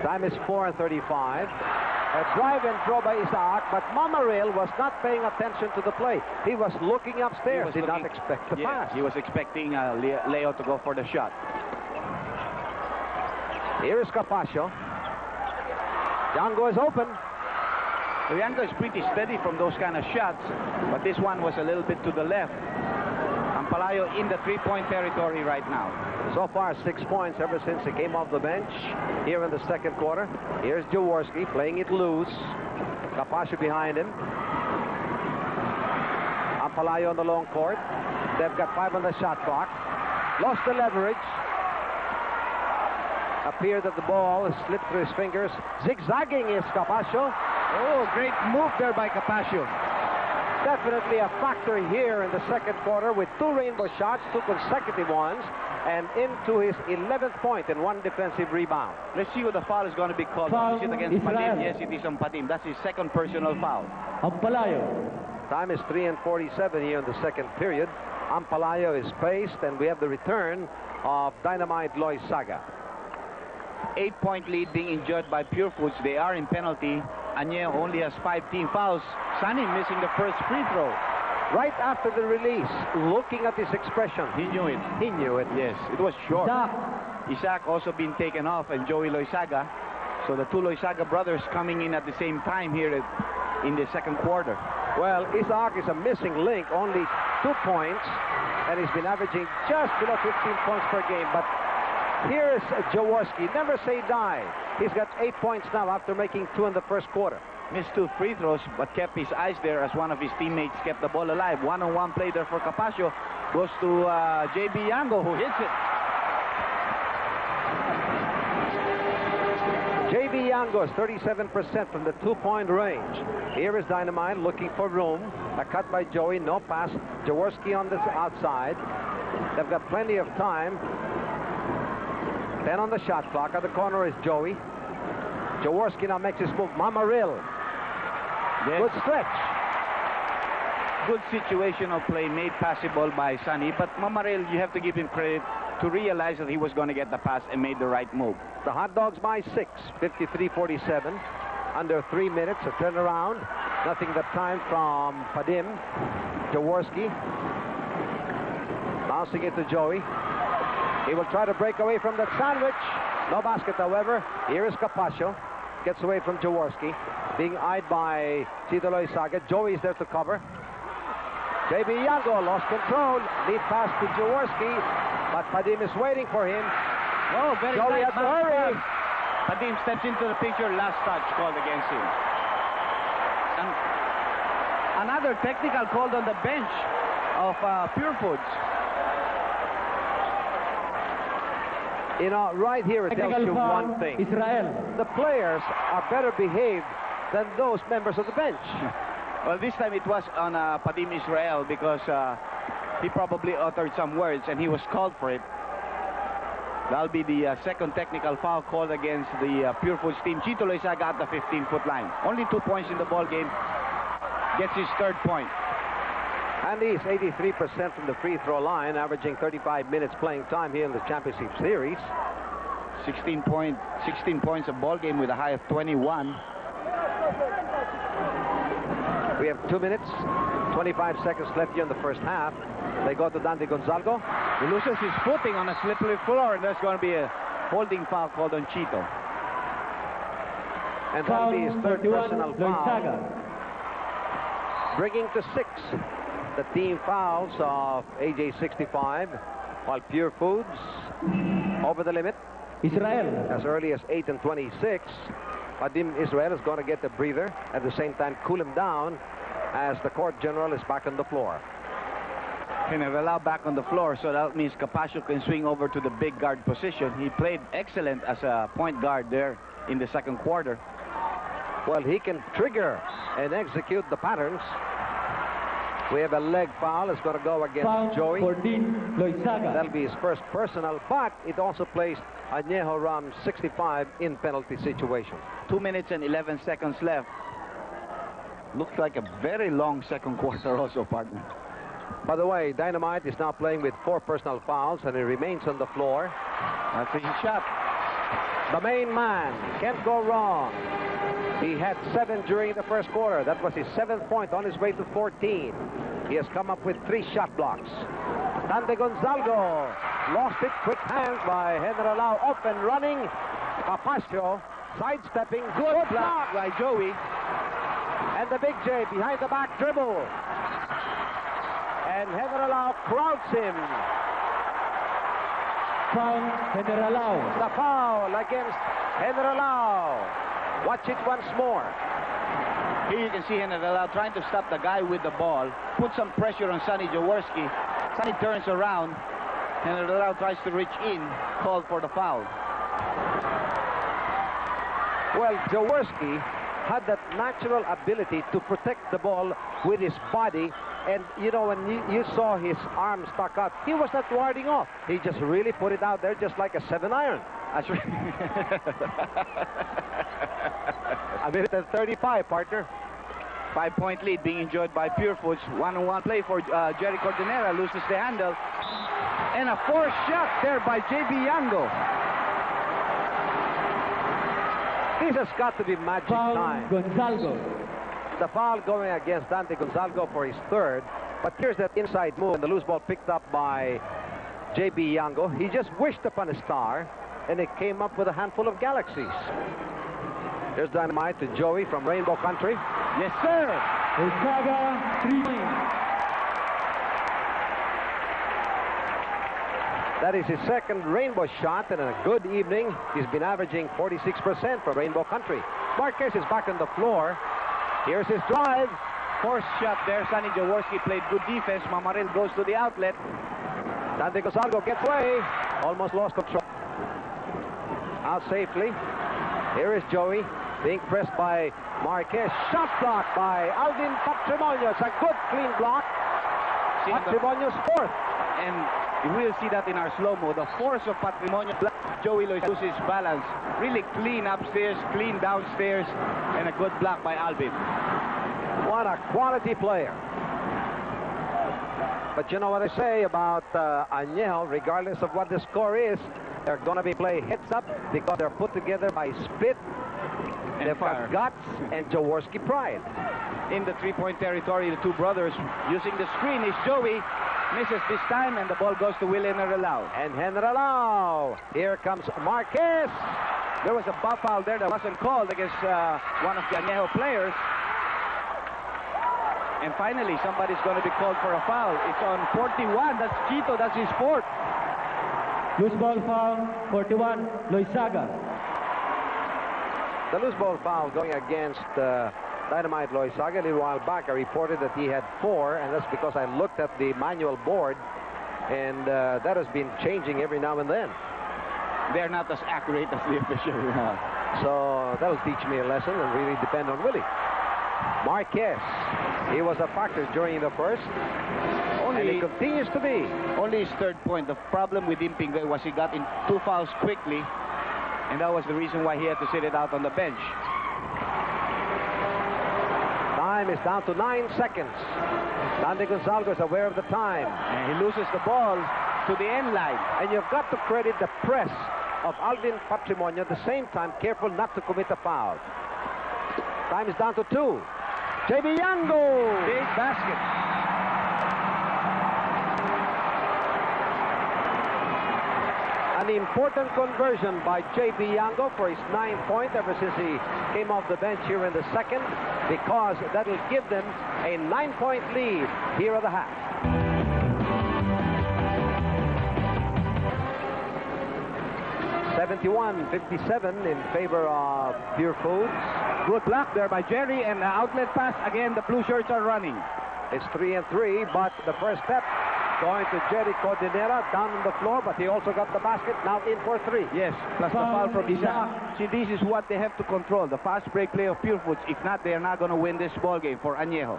Time is 4:35. A drive and throw by Isaac, but Mamaril was not paying attention to the play. He was looking upstairs. Did not expect the pass. He was expecting Leo to go for the shot. Here is Capascio. Yango is open. Yango is pretty steady from those kind of shots, but this one was a little bit to the left. Ampalayo in the 3-point territory right now. So far, 6 points ever since he came off the bench here in the second quarter. Here's Jaworski playing it loose. Capascio behind him. Ampalayo on the long court. They've got 5 on the shot clock. Lost the leverage. Appeared that the ball has slipped through his fingers. Zigzagging is Capascio. Oh, great move there by Capascio. Definitely a factor here in the second quarter with 2 rainbow shots, 2 consecutive ones, and into his 11th point and 1 defensive rebound. Let's see what the foul is going to be called. Foul, Is it against Israel. Padim? Yes, it is on Padim. That's his second personal foul. Ampalayo. Time is 3:47 here in the second period. Ampalayo is paced, and we have the return of Dynamite Loizaga. 8-point lead being enjoyed by Purefoods. They are in penalty. Anejo only has 5 team fouls. Sunny missing the first free throw. Right after the release, looking at his expression, He knew it. he knew it. Yes, it was short. Isaac. Isaac also been taken off, and Joey Loizaga. So the 2 Loizaga brothers coming in at the same time here in the second quarter. Well, Isaac is a missing link, only 2 points, and he's been averaging just below 15 points per game. But here's Jaworski. Never say die. He's got 8 points now after making 2 in the first quarter. Missed 2 free throws, but kept his eyes there as one of his teammates kept the ball alive. One-on-one play there for Capascio. Goes to JB Yango, who hits it. JB Yango is 37% from the 2-point range. Here is Dynamite looking for room. A cut by Joey, no pass. Jaworski on the outside. They've got plenty of time. 10 on the shot clock. At the corner is Joey. Jaworski now makes his move. Mamaril. Yes. Good stretch. Good situational play made passable by Sunny, but Mamaril, you have to give him credit to realize that he was going to get the pass and made the right move. The Hot Dogs by 6, 53-47. Under 3 minutes, a turnaround. Nothing but time from Padim. Jaworski. Bouncing it to Joey. He will try to break away from that sandwich. No basket, however. Here is Capaccio. Gets away from Jaworski. Being eyed by Chito Loizaga. Joey's there to cover. JB Yango lost control. Lead pass to Jaworski. But Padim is waiting for him. Oh, very Joey nice has to hurry. Padim steps into the picture. Last touch called against him. And another technical called on the bench of Purefoods. You know, right here it tells Technical you foul, one thing. Israel. The players are better behaved than those members of the bench. Well, this time it was on Padim Israel because he probably uttered some words and he was called for it. That'll be the second technical foul called against the Purefoods team. Chito Loizaga at the 15-foot line. Only 2 points in the ball game. Gets his third point. And he's 83% from the free throw line, averaging 35 minutes playing time here in the championship series. 16 points a ball game with a high of 21. We have 2 minutes, 25 seconds left here in the first half. They go to Dante Gonzalgo. He loses his footing on a slippery floor, and there's going to be a holding foul called on Chito. And that'll be his third 41, personal foul. Loizaga. Bringing to 6 the team fouls of AJ 65, while Purefoods over the limit Israel. as early as 8 and 26. Padim Israel is going to get a breather, at the same time cool him down as the court general is back on the floor. General back on the floor, so that means Capaccio can swing over to the big guard position. He played excellent as a point guard there in the second quarter. Well, he can trigger and execute the patterns. We have a leg foul. It's going to go against Foul Joey. 14, Loizaga. That'll be his first personal, but it also placed Anejo Ram 65 in penalty situation. 2 minutes and 11 seconds left. Looks like a very long second quarter also, partner. By the way, Dynamite is now playing with 4 personal fouls, and he remains on the floor. That's a shot. The main man can't go wrong. He had 7 during the first quarter. That was his 7th point on his way to 14. He has come up with 3 shot blocks. Dante Gonzalgo lost it. Quick hands by General off and running. Capaccio sidestepping. Good block by Joey. And the big J behind the back dribble. And General crowds him. Foul, General. The foul against General. Watch it once more. Here you can see General trying to stop the guy with the ball. Put some pressure on Sonny Jaworski. Sonny turns around. General tries to reach in. Called for the foul. Well, Jaworski had that natural ability to protect the ball with his body. And, you know, when you saw his arm stuck out, he was not warding off. He just really put it out there just like a 7-iron. That's right. A minute and 35, partner. 5-point lead being enjoyed by Purefoods. One-on-one play for Jerry Cordonera. Loses the handle. And a forced shot there by JB Yango. This has got to be magic Foul, time. Gonzalgo. The foul going against Dante Gonzalgo for his 3rd. But here's that inside move, and the loose ball picked up by JB Yango. He just wished upon a star, and it came up with a handful of galaxies. Here's Dynamite to Joey from Rainbow Country. Yes, sir. Loizaga, 3 points. That is his 2nd rainbow shot, and in a good evening, he's been averaging 46% from Rainbow Country. Marquez is back on the floor. Here's his drive. Forced shot there. Sonny Jaworski played good defense. Mamaril goes to the outlet. Dante Gonzalgo gets away. Almost lost control. Out safely. Here is Joey being pressed by Marquez. Shot block by Alvin Patrimonio. It's a good clean block. Patrimonio's 4th. And we'll see that in our slow-mo. The force of Patrimonio. Joey loses his balance. Really clean upstairs, clean downstairs, and a good block by Alvin. What a quality player. But you know what I say about Anejo, regardless of what the score is, they're going to be playing heads up because they're put together by spit, And they've fire. got guts, and Jaworski pride. In the 3-point territory, the 2 brothers using the screen is Joey. Misses this time, and the ball goes to Willie Generalao. And Generalao. Here comes Marquez. There was a foul there that wasn't called against one of the Anejo players. And finally, somebody's going to be called for a foul. It's on 41. That's Chito. That's his fourth. Loose ball foul, 41, Loizaga. The loose ball foul going against Dynamite Loizaga. A little while back, I reported that he had 4, and that's because I looked at the manual board, and that has been changing every now and then. They're not as accurate as the official. So that'll teach me a lesson and really depend on Willie. Marquez, he was a factor during the first, and he continues to be. Only his third point. The problem with him, Pingoy, was he got in 2 fouls quickly, and that was the reason why he had to sit it out on the bench. Time is down to 9 seconds. Dante Gonzalez is aware of the time. And he loses the ball to the end line. And you've got to credit the press of Alvin Patrimonio, at the same time careful not to commit a foul. Time is down to 2. JB Yango! Big basket. An important conversion by JB Yango for his 9th point ever since he came off the bench here in the second, because that'll give them a 9-point lead here at the half. (71-57) in favor of Purefoods. Good block there by Jerry, and the outlet pass. Again, the blue shirts are running. It's 3-3, but the first step going to Jerry Cordinera down on the floor, but he also got the basket, now in for 3. Yes, plus the foul from Isaac. See, this is what they have to control, the fast break play of Purefoods. If not, they are not going to win this ball game for Anejo.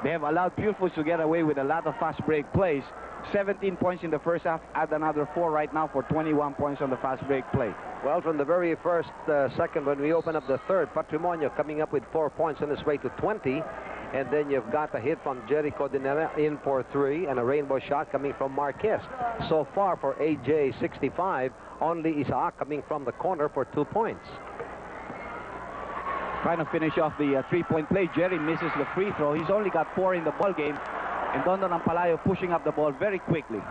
They have allowed Purefoods to get away with a lot of fast break plays. 17 points in the first half, add another 4 right now for 21 points on the fast break play. Well, from the very first second when we open up the third, Patrimonio coming up with 4 points on his way to 20. And then you've got a hit from Jerry Cordinera in for 3, and a rainbow shot coming from Marquez. So far for AJ 65, only Isaac coming from the corner for 2 points. Trying to finish off the 3-point play. Jerry misses the free throw. He's only got 4 in the ball game. And Dondon Ampalayo pushing up the ball very quickly.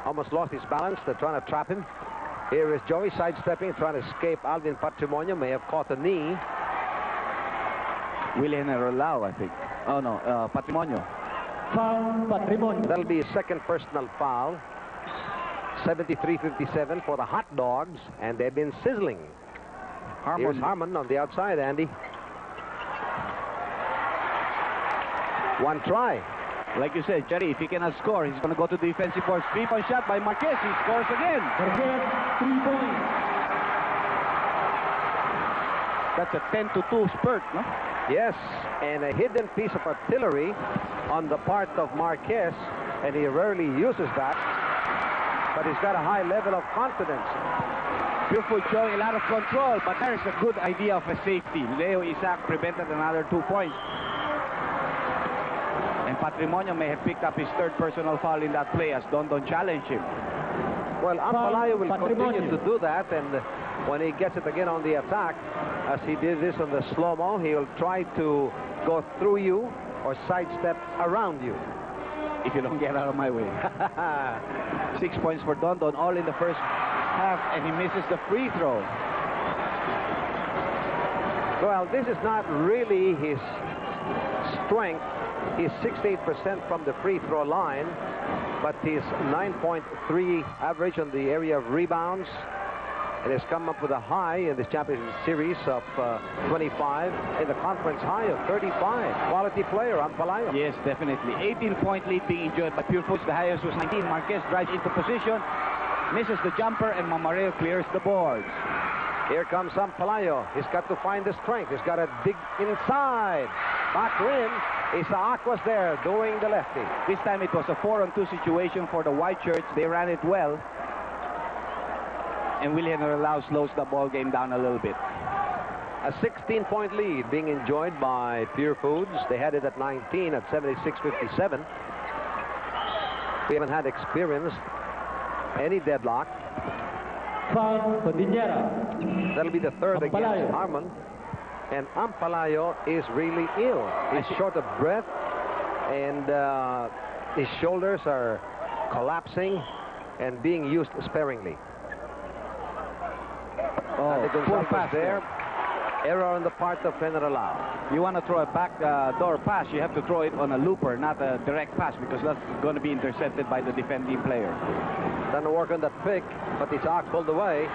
Almost lost his balance. They're trying to trap him. Here is Joey sidestepping, trying to escape. Alvin Patrimonio may have caught a knee. Willie Generalao, I think. Oh, no, Patrimonio. Foul, Patrimonio. That'll be a second personal foul. 73-57 for the Hot Dogs, and they've been sizzling. Here's Harmon on the outside, Andy. One try. Like you said, Jerry, if he cannot score, he's going to go to the defensive board. 3-point shot by Marquez. He scores again. Marquez, 3 points. That's a 10-2 spurt, no? Yes, and a hidden piece of artillery on the part of Marquez, and he rarely uses that, but he's got a high level of confidence. Purefoods showing a lot of control, but there's a good idea of a safety. Leo Isaac prevented another 2 points. And Patrimonio may have picked up his 3rd personal foul in that play as Dondon challenged him. Well, Ampalayo will Patrimonio. continue to do that, and when he gets it again on the attack, as he did this on the slow-mo, he'll try to go through you or sidestep around you. If you don't get out of my way. 6 points for Dondon, all in the first half, and he misses the free throw. Well, this is not really his strength. He's 68% from the free throw line, but his 9.3 average on the area of rebounds, and has come up with a high in this championship series of 25, in the conference high of 35. Quality player, Ampalayo. Yes, definitely. 18-point lead being enjoyed by Purefoods. The highest was 19. Marquez drives into position, misses the jumper, and Mamareo clears the boards. Here comes Ampalayo. He's got to find the strength. He's got to dig inside. Back rim. Isaac was there doing the lefty. This time it was a 4-on-2 situation for the white shirts. They ran it well. And Willie Generalao slows the ball game down a little bit. A 16-point lead being enjoyed by Purefoods. They had it at 19 at 76-57. We haven't had experienced any deadlock. Foul, Cordinera. That'll be the 3rd Ampalayo. against Harmon. And Ampalayo is really ill. He's short of breath, and His shoulders are collapsing and being used sparingly. Oh, poor pass there. Error on the part of General. You want to throw a back door pass, you have to throw it on a looper, not a direct pass, because that's going to be intercepted by the defending player. Doesn't work on that pick, but Isaac pulled away.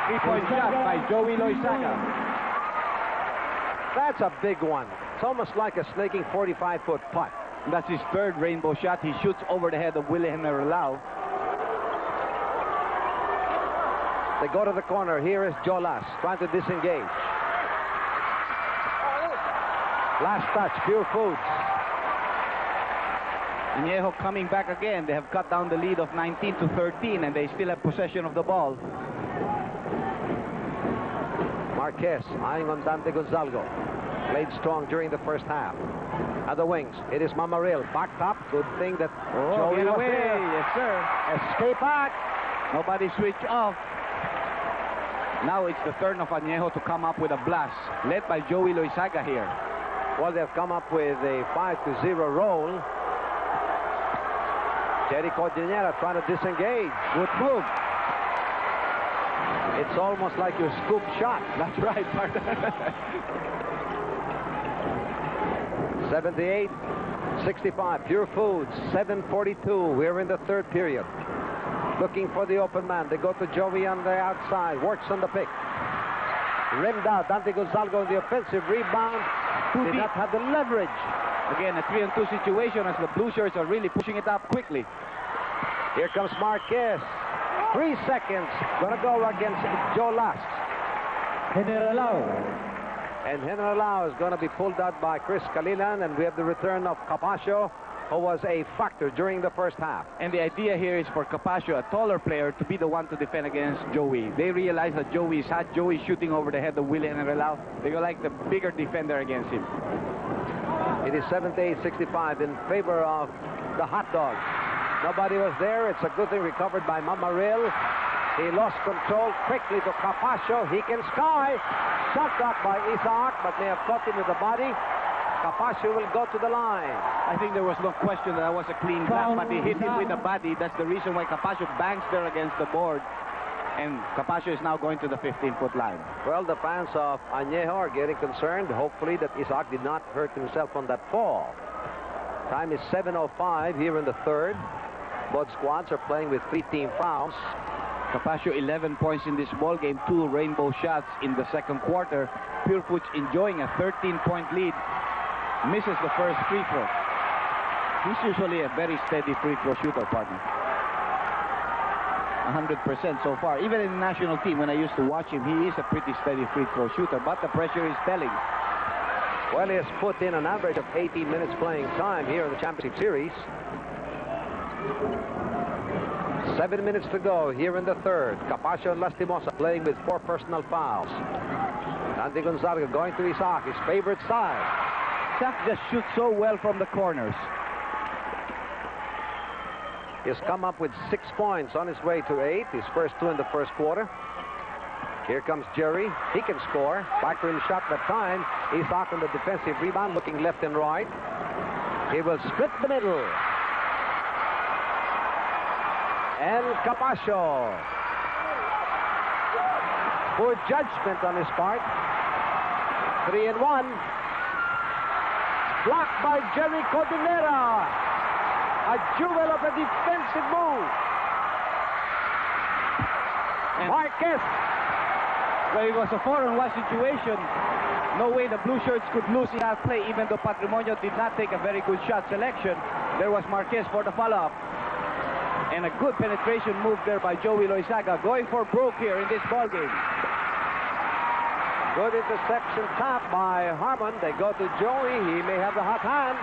3-point shot by Joey Loizaga. That's a big one. It's almost like a snaking 45-foot putt. That's his third rainbow shot. He shoots over the head of Willie General. They go to the corner. Here is Jolas trying to disengage. Last touch, Purefoods. Anejo coming back again. They have cut down the lead of 19-13, and they still have possession of the ball. Marquez eyeing on Dante Gonzalgo. Played strong during the first half. At the wings, it is Mamaril. Back top. Good thing that Joey was away. there. Yes, sir. Escape back. Nobody switched off. Now it's the turn of Anejo to come up with a blast, led by Joey Loizaga here. Well, they've come up with a 5-0 roll. Jerry Cordillera trying to disengage. Good move. It's almost like your scoop shot. That's right, partner. 78-65. Purefoods, 7:42. We're in the third period. Looking for the open man. They go to Joey on the outside. Works on the pick. Rimmed out. Dante Gonzalgo on the offensive rebound. Did not have the leverage. Again, a 3-on-2 situation as the Blue Shirts are really pushing it up quickly. Here comes Marquez. 3 seconds. Gonna go against Jolas. General. And General is going to be pulled out by Chris Calilan, and we have the return of Capaccio, who was a factor during the first half. And the idea here is for Capaccio, a taller player, to be the one to defend against Joey. They realize that Joey is hot. Joey shooting over the head of Willie General. They go like the bigger defender against him. It is 78-65 in favor of the Hot Dogs. Nobody was there. It's a good thing recovered by Mamaril. He lost control quickly to Capaccio. He can sky. Shot blocked by Isaac, but may have caught him with the body. Capaccio will go to the line. I think there was no question that was a clean block, but he hit him with the body. That's the reason why Capaccio bangs there against the board. And Capaccio is now going to the 15-foot line. Well, the fans of Anejo are getting concerned. Hopefully that Isaac did not hurt himself on that fall. Time is 7:05 here in the third. Both squads are playing with 3 team fouls. Capaccio 11 points in this ball game, 2 rainbow shots in the second quarter. Purefoods enjoying a 13-point lead. Misses the first free throw. He's usually a very steady free throw shooter, partner. 100% so far. Even in the national team, when I used to watch him, he is a pretty steady free throw shooter, but the pressure is telling. Well, he has put in an average of 18 minutes playing time here in the championship series. 7 minutes to go here in the third. Capaccio and Lastimosa playing with 4 personal fouls. Dante Gonzalez going to Isaac, his favorite side. Isaac just shoots so well from the corners. He's come up with 6 points on his way to 8. His first 2 in the first quarter. Here comes Jerry. He can score. Back rim shot that time. Isaac on the defensive rebound, looking left and right. He will split the middle. And Capaccio. Poor judgment on his part. 3 and 1. Blocked by Jerry Cordillera. A jewel of a defensive move. And Marquez. well, it was a 4-on-1 situation. No way the Blue Shirts could lose in that play, even though Patrimonio did not take a very good shot selection. There was Marquez for the follow-up. And a good penetration move there by Joey Loizaga, going for broke here in this ballgame. Good interception tap by Harmon. They go to Joey. He may have the hot hand.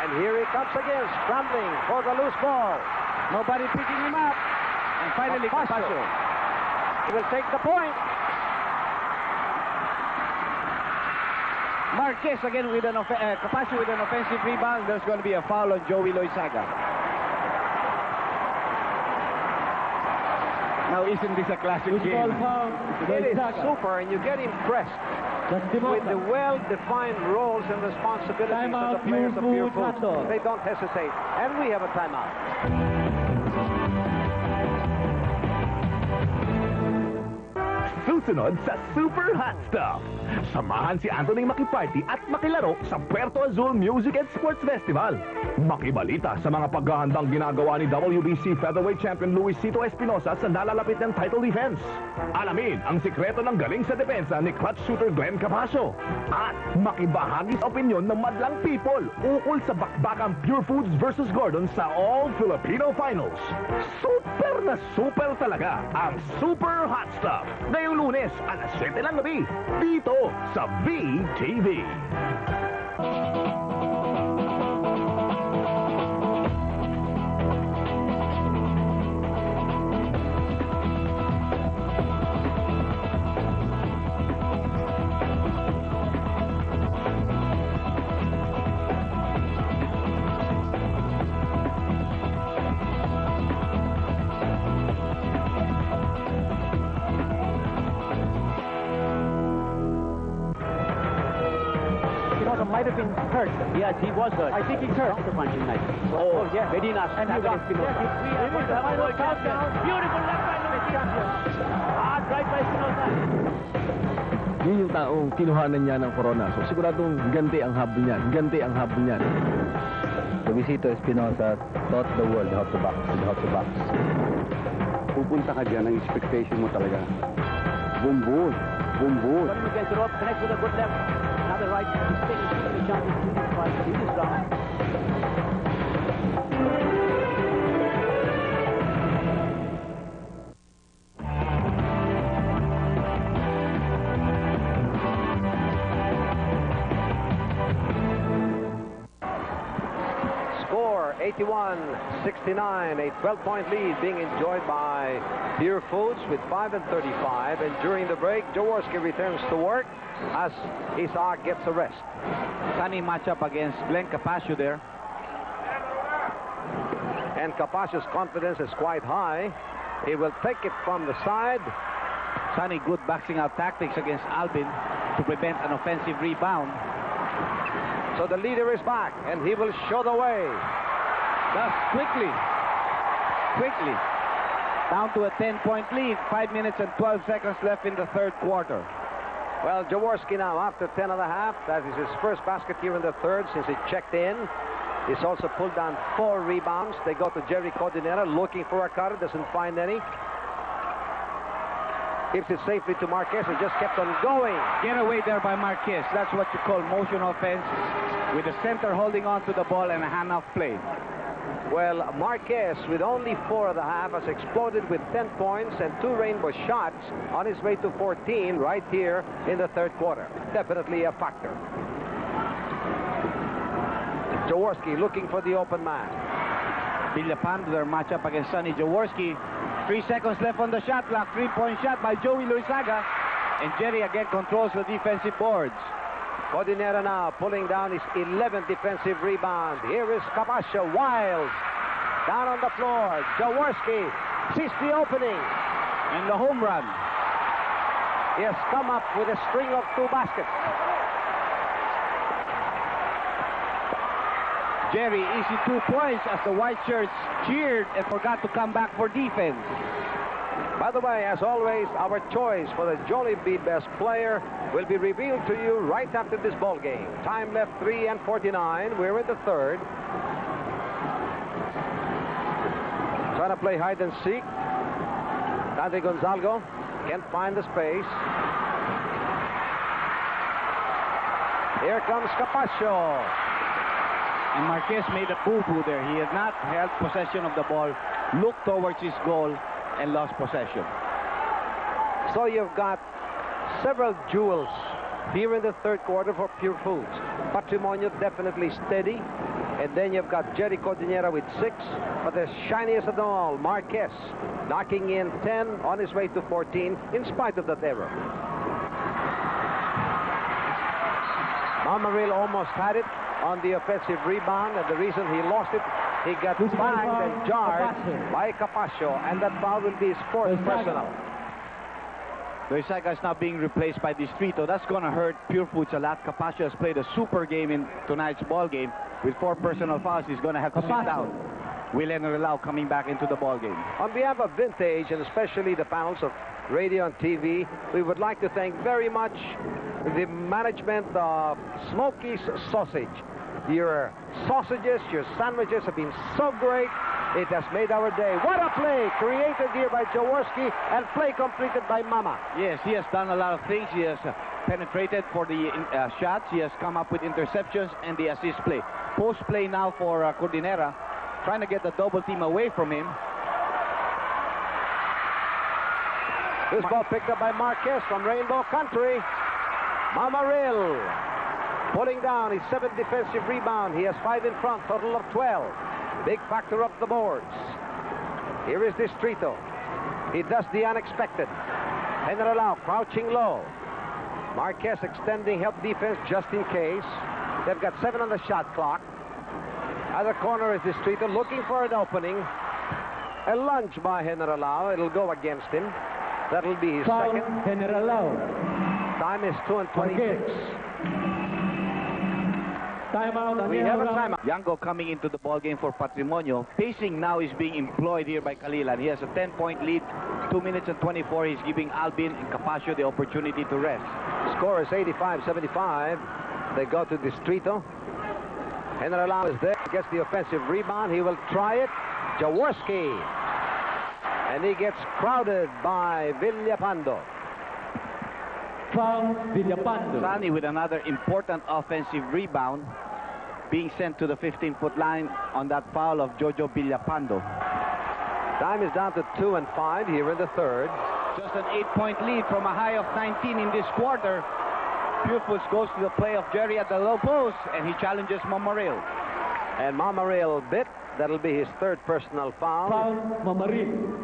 And here he comes again, scrambling for the loose ball. Nobody picking him up. And finally, Capaccio. He will take the point. Marquez again with Capaccio with an offensive rebound. There's going to be a foul on Joey Loizaga. Now, isn't this a classic Football game? foul. It is Gonzaga. super, and you get impressed That's with the Timota. well-defined roles and responsibilities of Timeout, the players of Purefoods, Purefoods. Hotdog. They don't hesitate. And we have a timeout. Susunod sa Super Hot Stuff. Samahan si Anthony makiparty at makilaro sa Puerto Azul Music and Sports Festival. Makibalita sa mga paghahandang ginagawa ni WBC Featherweight Champion Luisito Espinosa sa nalalapit ng title defense. Alamin ang sikreto ng galing sa depensa ni clutch shooter Glenn Capasio. At makibahagi sa opinyon ng madlang people ukol sa bakbakang Purefoods versus Gordon sa All Filipino Finals. Super na super talaga ang Super Hot Stuff. Ngayong Lunes, alas 7 ng gabi, dito sa VTV. Might have been hurt. Yes, he was hurt. I think he's hurt. Counter-punching night. Oh, yeah. Very nice. And you got Espinosa. Beautiful left by Espinosa. Hard right by Espinosa. Yun yung taong kinuhanan niya ng corona. So siguradong ganti ang habol niyan. Ganti ang habol niyan. Luisito Espinosa taught the world how to box and how to box. Pupunta ka dyan, ang expectation mo talaga. Bumbus. Bumbus. When we get drop, connect with a good left. Another right. He's taking the chance to this fight. He is down. Score 81-69, a 12-point lead being enjoyed by Purefoods with 5 and 35. And during the break, Jaworski returns to work as Isaac gets a rest. Sunny matchup against Glenn Capasio there. And Capasio's confidence is quite high. He will take it from the side. Sunny, good boxing out tactics against Alvin to prevent an offensive rebound. So the leader is back, and he will show the way. Thus, quickly, down to a 10-point lead. 5 minutes and 12 seconds left in the third quarter. Well, Jaworski now, after 10 and a half, that is his first basket here in the third since he checked in. He's also pulled down 4 rebounds. They go to Jerry Codinera looking for a cutter, doesn't find any. Gives it safely to Marquez, who just kept on going. Get away there by Marquez. That's what you call motion offense, with the center holding on to the ball and a handoff play. Well, Marquez, with only 4 and a half, has exploded with 10 points and 2 rainbow shots on his way to 14 right here in the third quarter. Definitely a factor. Jaworski looking for the open man. Villapando, their matchup against Sonny Jaworski. 3 seconds left on the shot clock. 3-point shot by Joey Luisaga. And Jerry again controls the defensive boards. Codinera now pulling down his 11th defensive rebound. Here is Capasio, wild. Down on the floor. Jaworski sees the opening. And the home run. He has come up with a string of 2 baskets. Jerry, easy 2 points as the white shirts cheered and forgot to come back for defense. By the way, as always, our choice for the Jollibee Best Player will be revealed to you right after this ball game. Time left 3 and 49. We're in the third. Trying to play hide and seek. Dante Gonzalgo can't find the space. Here comes Capasio. And Marquez made a boo-boo there. He had not held possession of the ball, looked towards his goal, and lost possession. So you've got several jewels here in the third quarter for Purefoods. Patrimonio definitely steady. And then you've got Jerry Codinera with 6. But the shiniest of them all, Marquez, knocking in 10 on his way to 14 in spite of that error. Mamaril almost had it on the offensive rebound, and the reason he lost it He got banged and jarred by Capascio, and that foul will be his fourth personal. Loizaga is now being replaced by Distrito. That's going to hurt Purefoods a lot. Capascio has played a super game in tonight's ball game. With 4 personal fouls, he's going to have to sit down. Will Enrelao coming back into the ball game. On behalf of Vintage, and especially the panels of radio and TV, we would like to thank very much the management of Smokey's Sausage. Your sausages, your sandwiches have been so great. It has made our day. What a play created here by Jaworski and play completed by Mama. Yes, he has done a lot of things. He has penetrated for the shots. He has come up with interceptions and the assist play. Post play now for Cordinera, trying to get the double team away from him. This ball picked up by Marquez from Rainbow Country. Mamaril pulling down his 7th defensive rebound. He has 5 in front, total of 12. Big factor up the boards. Here is Distrito. He does the unexpected. Enrelao crouching low. Marquez extending help defense just in case. They've got 7 on the shot clock. Other corner is Distrito looking for an opening. A lunge by Enrelao. It'll go against him. That'll be his second. Enrelao. Time is 2:26. Timeout. We have a timeout. Yango coming into the ball game for Patrimonio. Pacing now is being employed here by Kalilan. He has a 10-point lead. 2 minutes and 24. He's giving Alvin and Capascio the opportunity to rest. Score is 85-75. They go to Distrito. Enrelao is there. Gets the offensive rebound. He will try it. Jaworski. And he gets crowded by Villapando. Foul, Villapando. Sani with another important offensive rebound, being sent to the 15-foot line on that foul of Jojo Villapando. Time is down to 2 and 5 here in the third. Just an 8-point lead from a high of 19 in this quarter. Purefoods goes to the play of Jerry at the low post, and he challenges Mamaril. And Mamaril bit. That'll be his 3rd personal foul. Foul, Mamaril.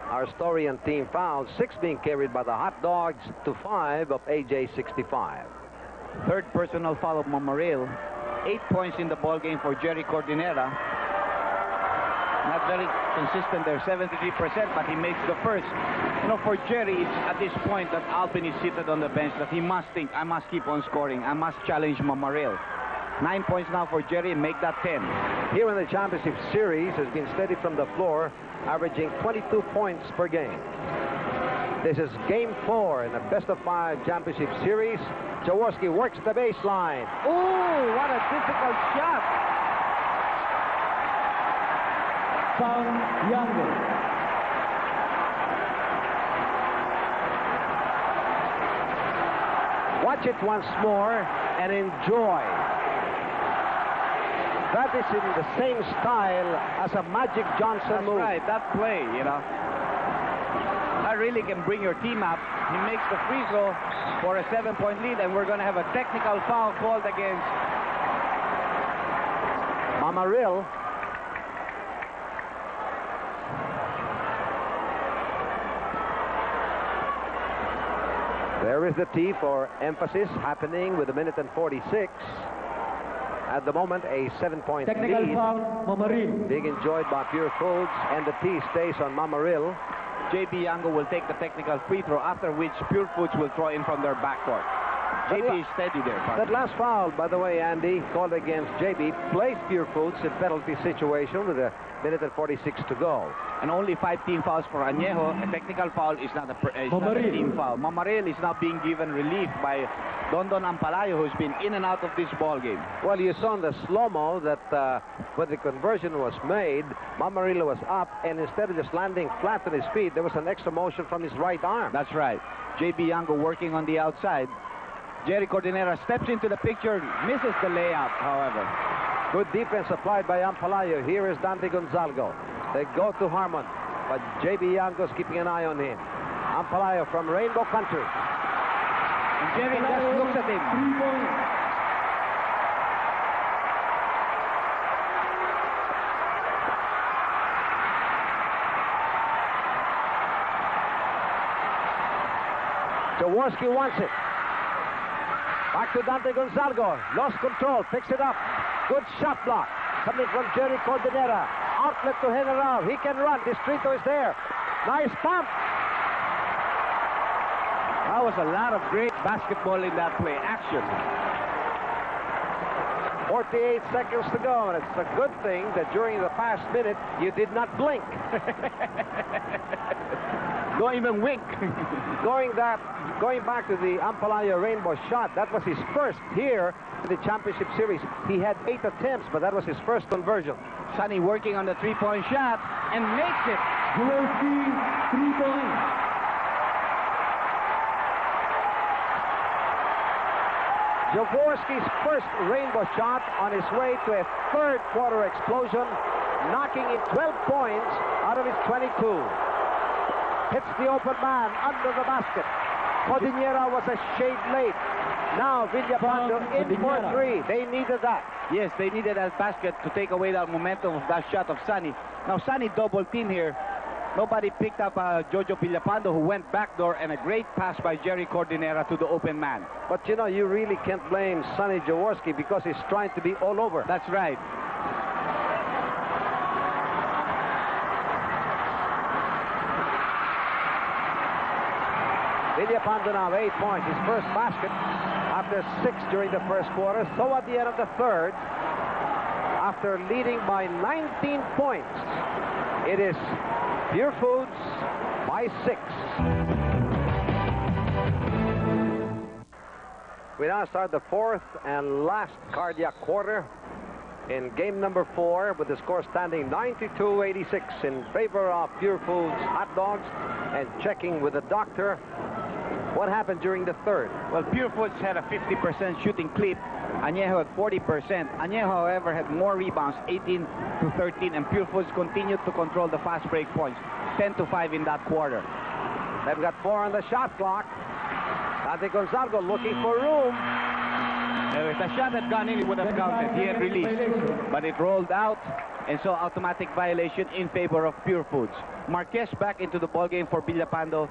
Our story and team fouls, 6 being carried by the Hot Dogs to 5 of AJ 65. 3rd personal foul of Mamaril. 8 points in the ball game for Jerry Cordinera. Not very consistent there, 73%, but he makes the first. You know, for Jerry, it's at this point that Alvin is seated on the bench that he must think, I must keep on scoring. I must challenge Mamaril. 9 points now for Jerry and make that 10. Here in the championship series has been steady from the floor, averaging 22 points per game. This is game 4 in the best-of-5 championship series. Jaworski works the baseline. Ooh, what a difficult shot. Foul, Yango. Watch it once more and enjoy. That is in the same style as a Magic Johnson move. That's right, that play, you know. That really can bring your team up. He makes the free throw for a 7-point lead, and we're going to have a technical foul called against Mamaril. There is the tee for emphasis happening with 1:46. At the moment, a 7-point Technical lead. foul, Mamaril. Being enjoyed by Purefoods, and the tee stays on Mamaril. JB Yango will take the technical free throw, after which Purefoods will throw in from their backcourt. JB is steady there. That last foul, by the way, Andy, called against JB, placed Purefoods in penalty situation with 1:46 to go. And only 5 team fouls for Anejo. A technical foul is not a team foul. Mamaril is now being given relief by Dondon Ampalayo, who's been in and out of this ball game. Well, you saw in the slow-mo that when the conversion was made, Mamaril was up, and instead of just landing flat on his feet, there was an extra motion from his right arm. That's right. JB Yango working on the outside. Jerry Cordinera steps into the picture, misses the layup, however. Good defense applied by Ampalayo. Here is Dante Gonzalgo. They go to Harmon, but JB Yango's keeping an eye on him. Ampalayo from Rainbow Country. And Jerry just looks at him. 3 points. Jaworski wants it. Back to Dante Gonzalgo. Lost control. Picks it up. Good shot block. Coming from Jerry Cordonera. Outlet to General. He can run. Distrito is there. Nice pump. That was a lot of great basketball in that play. Action. 48 seconds to go, and it's a good thing that during the past minute you did not blink. Don't even wink. Going back to the Ampalayo rainbow shot, that was his first here in the championship series. He had 8 attempts, but that was his first conversion. Sonny working on the three-point shot and makes it. Jaworski, 3-point. Jaworski's first rainbow shot on his way to a third quarter explosion, knocking in 12 points out of his 22. Hits the open man under the basket. Cordillera was a shade late. Now Villapando in for 3. They needed that. Yes, they needed that basket to take away that momentum of that shot of Sonny. Now Sonny double team here. Nobody picked up Jojo Villapando, who went backdoor, and a great pass by Jerry Cordonera to the open man. But you know, you really can't blame Sonny Jaworski because he's trying to be all over. That's right. Villapando now 8 points, his first basket after 6 during the first quarter. So at the end of the third, after leading by 19 points, it is Purefoods by 6. We now start the fourth and last cardiac quarter in game number 4, with the score standing 92-86 in favor of Purefoods hot dogs. And checking with the doctor, what happened during the third? Well, Purefoods had a 50% shooting clip. Anejo had 40%. Anejo, however, had more rebounds, 18-13, and Purefoods continued to control the fast break points, 10-5 in that quarter. They've got 4 on the shot clock. Dante Gonzalgo looking for room. If the shot had gone in, it would have counted. He had released, but it rolled out, and so automatic violation in favor of Purefoods. Marquez back into the ballgame for Villapando,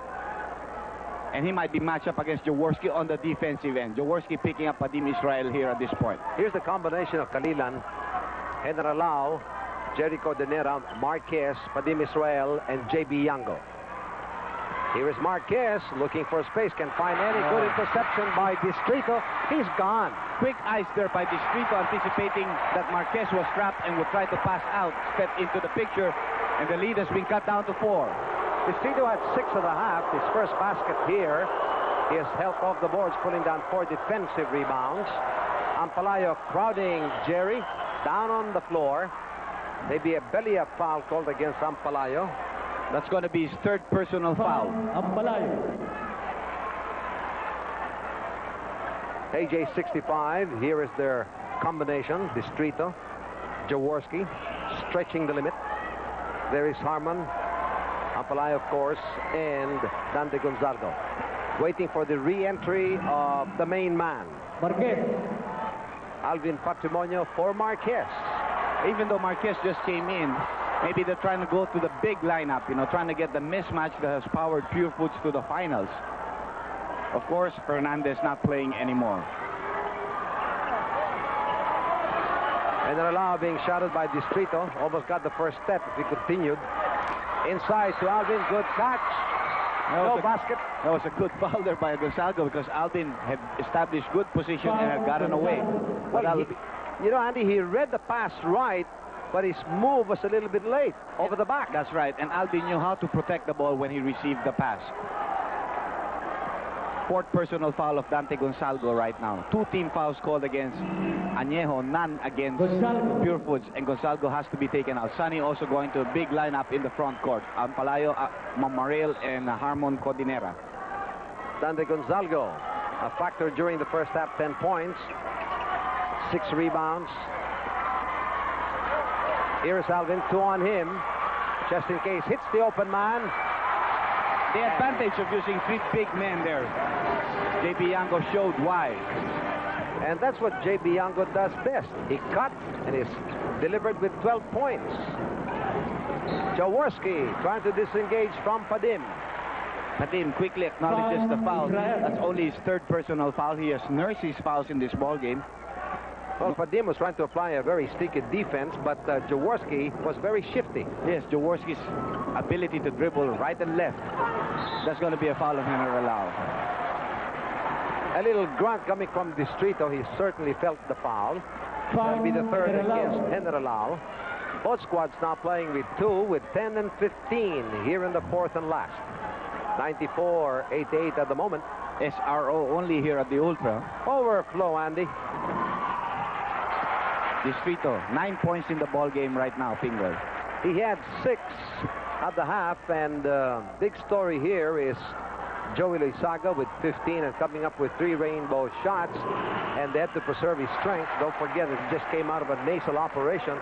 and he might be matched up against Jaworski on the defensive end. Jaworski picking up Padim Israel here at this point. Here's the combination of Kalilan, General Lau, Jerry Cordonera, Marquez, Padim Israel, and JB Yango. Here is Marquez looking for space, can find any good interception by Distrito. He's gone. Quick eyes there by Distrito, anticipating that Marquez was trapped and would try to pass out, step into the picture, and the lead has been cut down to 4. Distrito had 6 at the half. His first basket here. He has helped off the boards, pulling down 4 defensive rebounds. Ampalayo crowding Jerry down on the floor. Maybe a belly up foul called against Ampalayo. That's going to be his third personal foul. AJ 65. Here is their combination. Distrito, Jaworski, stretching the limit. There is Harmon, Ampalayo, of course, and Dante Gonzalgo. Waiting for the re-entry of the main man. Marquez. Alvin Patrimonio for Marquez. Even though Marquez just came in, maybe they're trying to go to the big lineup, you know, trying to get the mismatch that has powered Purefoods to the finals. Of course, Hernandez not playing anymore. And Alao being shouted by Distrito. Almost got the first step if he continued. Inside to Alvin. Good catch. No basket. That was a good foul there by Gonzalgo, because Alvin had established good position and had gotten away. Well, you know, Andy, he read the pass right, but his move was a little bit late over the back. That's right, and Alvin knew how to protect the ball when he received the pass. 4th personal foul of Dante Gonzalgo right now. 2 team fouls called against Anejo, none against Purefoods, and Gonzalgo has to be taken out. Sonny also going to a big lineup in the front court. Ampalayo, Mamaril, and Harmon Cordinera. Dante Gonzalgo, a factor during the first half, 10 points, 6 rebounds. Here is Alvin, 2 on him. Just in case, hits the open man. The advantage of using 3 big men there. JB Yango showed why. And that's what JB Yango does best. He cuts and is delivered with 12 points. Jaworski trying to disengage from Padim. Padim quickly acknowledges the foul. That's only his 3rd personal foul. He has nursed his fouls in this ball game. Well, Vadim was trying to apply a very sticky defense, but Jaworski was very shifty. Yes, Jaworski's ability to dribble right and left. That's going to be a foul on Henry Lau. A little grunt coming from Distrito. He certainly felt the foul. That'll be the third against Henry Lau. Both squads now playing with 2, with 10 and 15 here in the fourth and last. 94-88 at the moment. SRO only here at the Ultra. Overflow, Andy. Distrito, 9 points in the ball game right now, Pingoy. He had 6 at the half, and big story here is Joey Loizaga with 15 and coming up with 3 rainbow shots, and they had to preserve his strength. Don't forget that he just came out of a nasal operation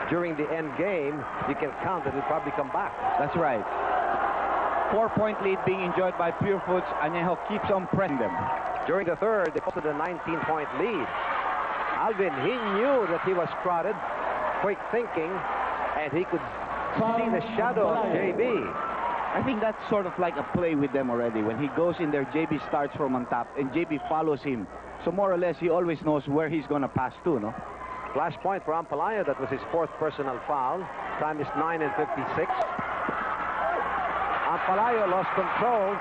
during the end game. You can count that he'll probably come back. That's right. 4-point lead being enjoyed by Purefoods. Anejo keeps on pressing them. During the third, they posted a 19-point lead. Alvin, he knew that he was crowded. Quick thinking, and he could see the shadow of JB. I think that's sort of like a play with them already. When he goes in there, JB starts from on top, and JB follows him. So more or less, he always knows where he's going to pass to, no? Flash point for Ampalayo. That was his 4th personal foul. Time is 9 and 56. Ampalayo lost control.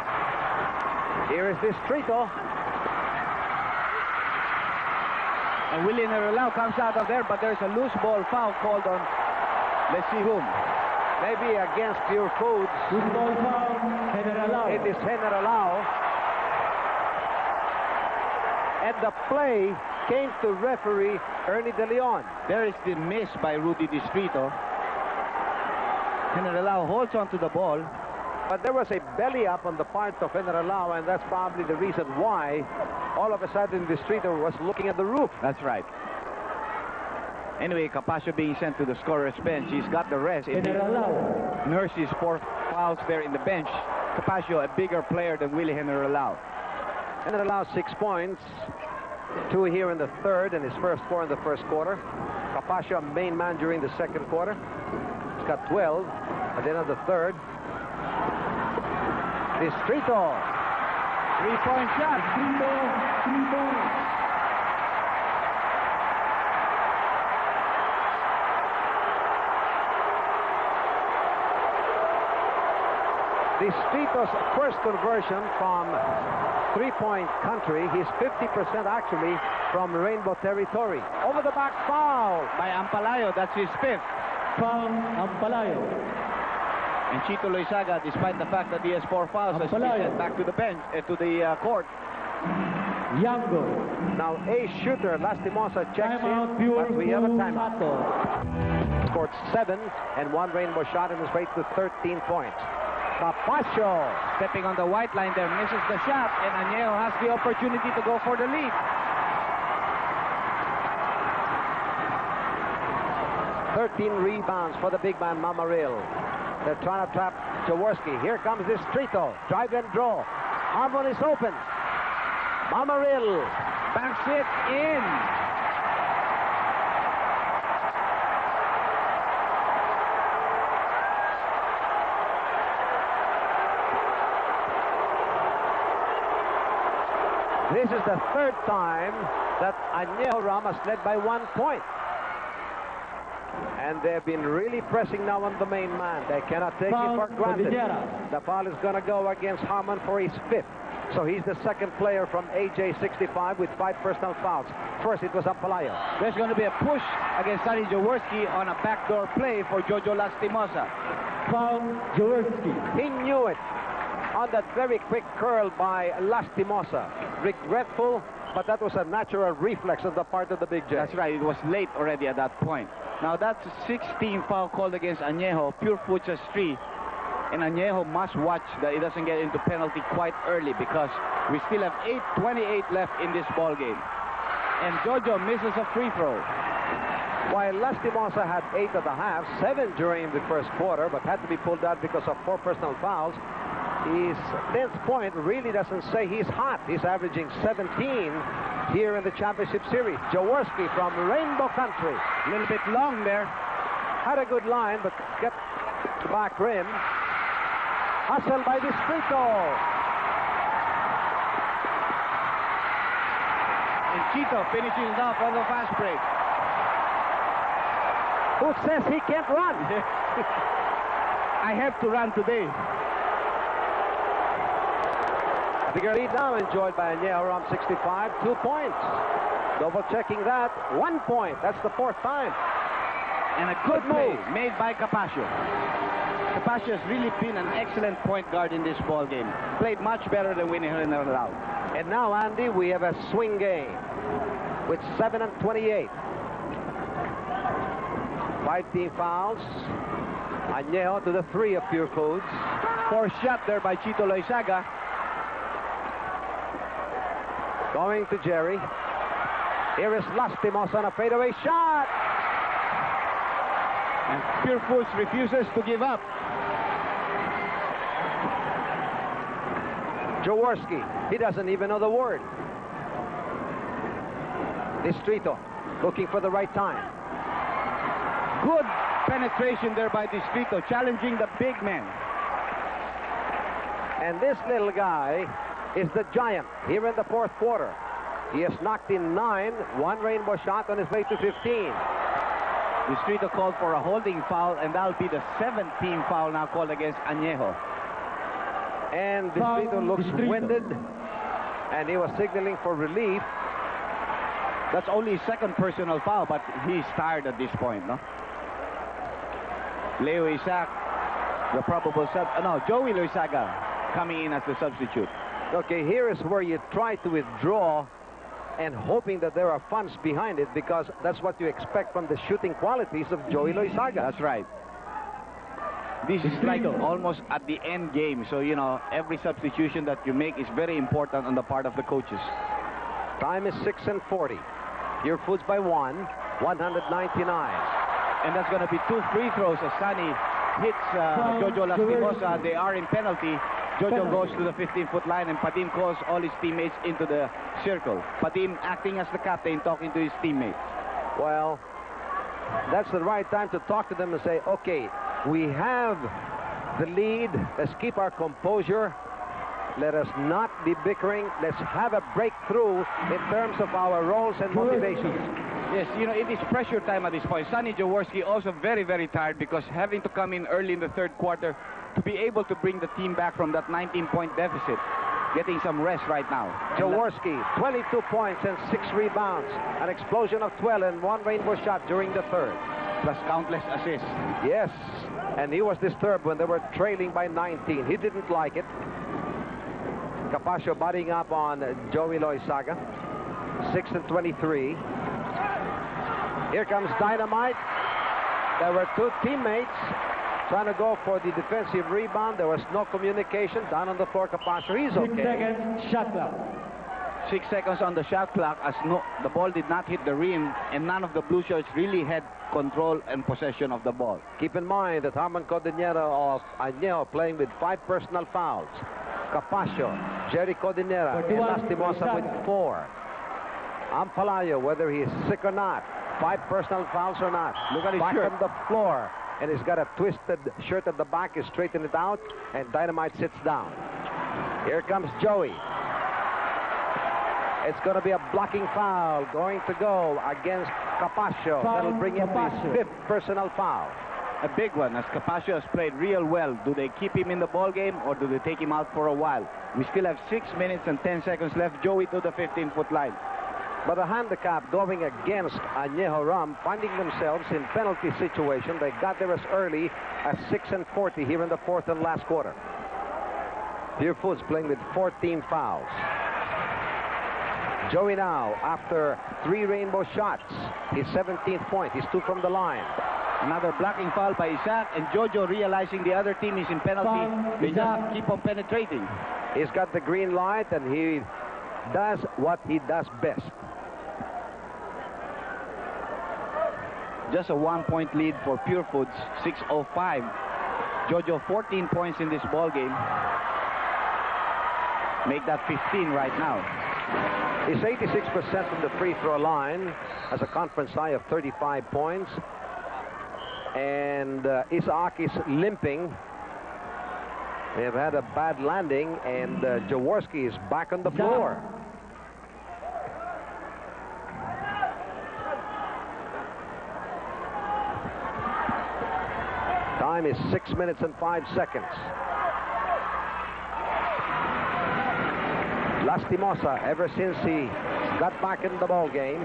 Here is Distrito. And Willie Nerelao comes out of there, but there's a loose ball foul called on, let's see whom. Maybe against Purefoods. It is Generalao. And the play came to referee Ernie De Leon. There is the miss by Rudy Distrito. Generalao holds on to the ball. But there was a belly up on the part of Generalao, and that's probably the reason why all of a sudden Distrito was looking at the roof. That's right. Anyway, Capascio being sent to the scorer's bench. He's got the rest. Nurses 4 fouls there in the bench. Capascio, a bigger player than Willie Generalao. Generalao 6 points. 2 here in the third, and his first 4 in the first quarter. Capascio, main man during the second quarter. He's got 12 at the end of the third. Distrito. 3-point shot. Distrito's first conversion from 3-point country. He's 50% actually from Rainbow territory. Over the back foul by Ampalayo. That's his 5th. Foul, Ampalayo. And Chito Loizaga, despite the fact that he has 4 fouls, has been sent back to the bench, to the court. Yango. Now a shooter, Lastimosa checks in, but we have a timeout. Scored 7 and 1 rainbow shot and is raised to 13 points. Capascio stepping on the white line there, misses the shot, and Anejo has the opportunity to go for the lead. 13 rebounds for the big man, Mamaril. They're trying to trap Jaworski. Here comes Distrito. Drive and draw. Harmon is open. Mamaril banks it in. This is the 3rd time that Anejo Ramos led by 1 point. And they've been really pressing now on the main man. They cannot take it for granted. The foul is going to go against Harmon for his 5th. So he's the 2nd player from AJ65 with 5 personal fouls. First, it was Ampalayo. There's going to be a push against Sonny Jaworski on a backdoor play for Jojo Lastimosa. Foul, Jaworski. He knew it on that very quick curl by Lastimosa. Regretful, but that was a natural reflex on the part of the Big J. That's right. It was late already at that point. Now that's a 16 foul called against Anejo. Purefoods has 3. And Anejo must watch that he doesn't get into penalty quite early because we still have 8:28 left in this ball game. And Jojo misses a free throw. While Lastimosa had 8 at the half, 7 during the first quarter, but had to be pulled out because of 4 personal fouls. His 10th point really doesn't say he's hot. He's averaging 17 here in the championship series. Jaworski from Rainbow Country. A little bit long there. Had a good line, but kept the back rim. Hustle by Distrito. And Chito finishes it off on the fast break. Who says he can't run? I have to run today. A bigger lead now enjoyed by Anejo, around 65, 2 points. Double checking that, 1 point. That's the 4th time. And a good move made by Capascio. Capascio has really been an excellent point guard in this ball game. Played much better than Winnie Helena allowed. And now, Andy, we have a swing game with 7 and 28. 5 team fouls. Anejo to the 3 of Purefoods. Forced shot there by Chito Loizaga. Going to Jerry. Here is Lastimos on a fadeaway shot. And Purefoods refuses to give up. Jaworski, he doesn't even know the word. Distrito looking for the right time. Good penetration there by Distrito, challenging the big men. And this little guy is the giant here in the 4th quarter. He has knocked in 9, 1 rainbow shot on his way to 15. Distrito called for a holding foul, and that'll be the 7th team foul now called against Anejo. And Distrito looks winded, and he was signaling for relief. That's only his 2nd personal foul, but he's tired at this point, no? Leo Isaac, the probable sub. No, Joey Loizaga coming in as the substitute. Okay, here is where you try to withdraw and hoping that there are funds behind it, because that's what you expect from the shooting qualities of Joey Loizaga. That's right. This is like almost at the end game, so you know every substitution that you make is very important on the part of the coaches. Time is 6 and 40. Purefoods by 1, 199. And that's going to be 2 free throws as Sunny hits Jojo Lastimosa. They are in penalty. Jojo goes to the 15-foot line, and Padim calls all his teammates into the circle. Padim acting as the captain, talking to his teammates. Well, that's the right time to talk to them and say, okay, we have the lead. Let's keep our composure. Let us not be bickering. Let's have a breakthrough in terms of our roles and motivations. Yes, you know, it is pressure time at this point. Sonny Jaworski also very, very tired because having to come in early in the 3rd quarter to be able to bring the team back from that 19-point deficit. Getting some rest right now. Jaworski, 22 points and 6 rebounds. An explosion of 12 and 1 rainbow shot during the 3rd. Plus countless assists. Yes, and he was disturbed when they were trailing by 19. He didn't like it. Capascio butting up on Joey Loizaga. 6 and 23. Here comes Dynamite. There were 2 teammates trying to go for the defensive rebound. There was no communication. Down on the floor, Capascio. He's okay. 6 seconds, shot clock. 6 seconds on the shot clock as the ball did not hit the rim, and none of the blue shirts really had control and possession of the ball. Keep in mind that Harmon Cordillera of Anejo playing with 5 personal fouls. Capascio, Jerry Cordillera, and Lastimosa with 4. Ampalayo, whether he's sick or not, 5 personal fouls or not. Look at his back shirt on the floor, and he's got a twisted shirt at the back. He straightened it out, and Dynamite sits down. Here comes Joey. It's going to be a blocking foul going to go against Capascio. That'll bring him his 5th personal foul. A big one, as Capascio has played real well. Do they keep him in the ball game or do they take him out for a while? We still have 6 minutes and 10 seconds left. Joey to the 15-foot line. But the handicap going against Anejo Rum, finding themselves in penalty situation. They got there as early as 6 and 40 here in the 4th and last quarter. Purefoods playing with 14 fouls. Joey now, after 3 rainbow shots, his 17th point. He's 2 from the line. Another blocking foul by Isaac, and Jojo realizing the other team is in penalty. They just keep on penetrating. He's got the green light, and he does what he does best. Just a 1-point lead for Purefoods, 6:05. Jojo 14 points in this ball game. Make that 15 right now. He's 86% from the free throw line, has a conference high of 35 points. And Isaac is limping. They have had a bad landing, and Jaworski is back on the floor. time is 6 minutes and 5 seconds. Lastimosa, ever since he got back in the ball game,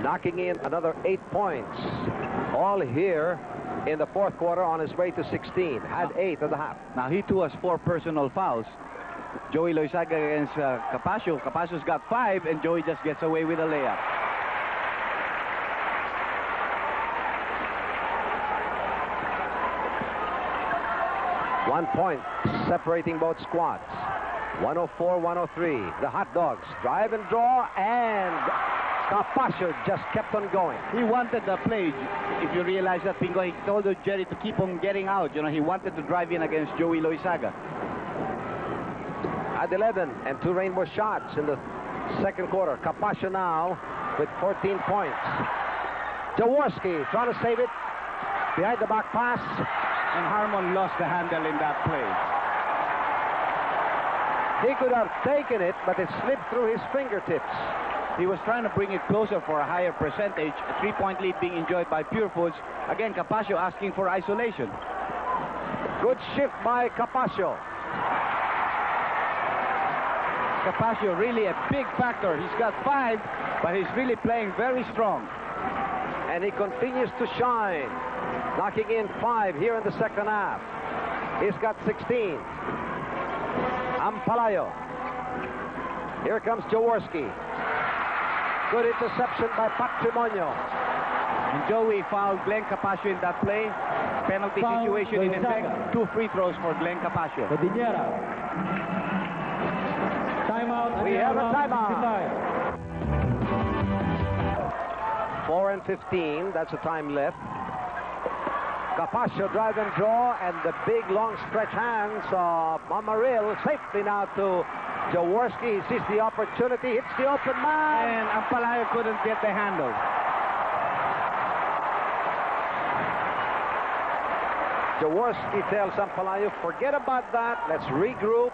knocking in another 8 points. All here in the fourth quarter on his way to 16. Had 8 at the half. Now he too has 4 personal fouls. Joey Loizaga against Capasio. Capasio's got 5, and Joey just gets away with a layup. One point separating both squads. 104-103. The Hot Dogs drive and draw, and Capasio just kept on going. He wanted the play. If you realize that, Pingo, he told Jerry to keep on getting out. You know, he wanted to drive in against Joey Loizaga. At 11 and 2 rainbow shots in the second quarter. Capasio now with 14 points. Jaworski trying to save it. Behind the back pass. And Harmon lost the handle in that play. He could have taken it, but it slipped through his fingertips. He was trying to bring it closer for a higher percentage. A 3-point lead being enjoyed by Purefoods. Again, Capasio asking for isolation. Good shift by Capasio. Capasio really a big factor. He's got 5, but he's really playing very strong. And he continues to shine. Knocking in 5 here in the second half. He's got 16. Ampalayo. Here comes Jaworski. Good interception by Patrimonio. And Joey fouled Glenn Capasio in that play. Penalty Foul, situation in effect. Loizaga. 2 free throws for Glenn Capasio. Cordillera. Timeout. We have a timeout. 4 and 15. That's the time left. Capasio drive and draw, and the big long stretch hands of Mamaril. Safely now to Jaworski. He sees the opportunity, hits the open man. And Ampalayo couldn't get the handle. Jaworski tells Ampalayo, forget about that. Let's regroup.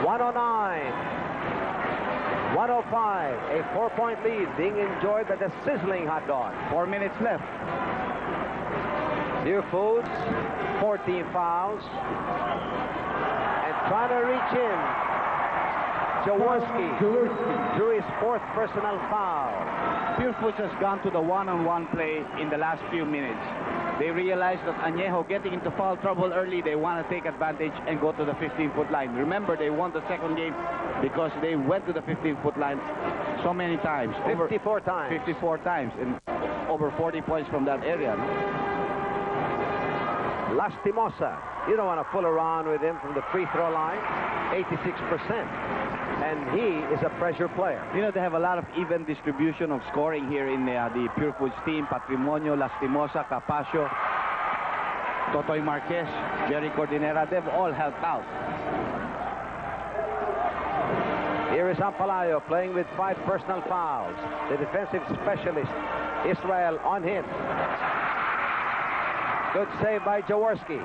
109. 105, a 4-point lead being enjoyed by the sizzling Hot Dog. 4 minutes left. Purefoods, 14 fouls. And trying to reach in. Jaworski drew his 4th personal foul. Purefoods has gone to the one-on-one play in the last few minutes. They realize that Anejo getting into foul trouble early. They want to take advantage and go to the 15-foot line. Remember, they won the second game because they went to the 15-foot line so many times. 54 times. 54 times, and over 40 points from that area. Lastimosa. You don't want to fool around with him from the free throw line. 86%. And he is a pressure player. You know, they have a lot of even distribution of scoring here in the Purefoods team. Patrimonio, Lastimosa, Capasio, Totoy Marquez, Jerry Cordinera, they've all helped out. Here is Ampalayo playing with 5 personal fouls. The defensive specialist, Israel, on him. Good save by Jaworski.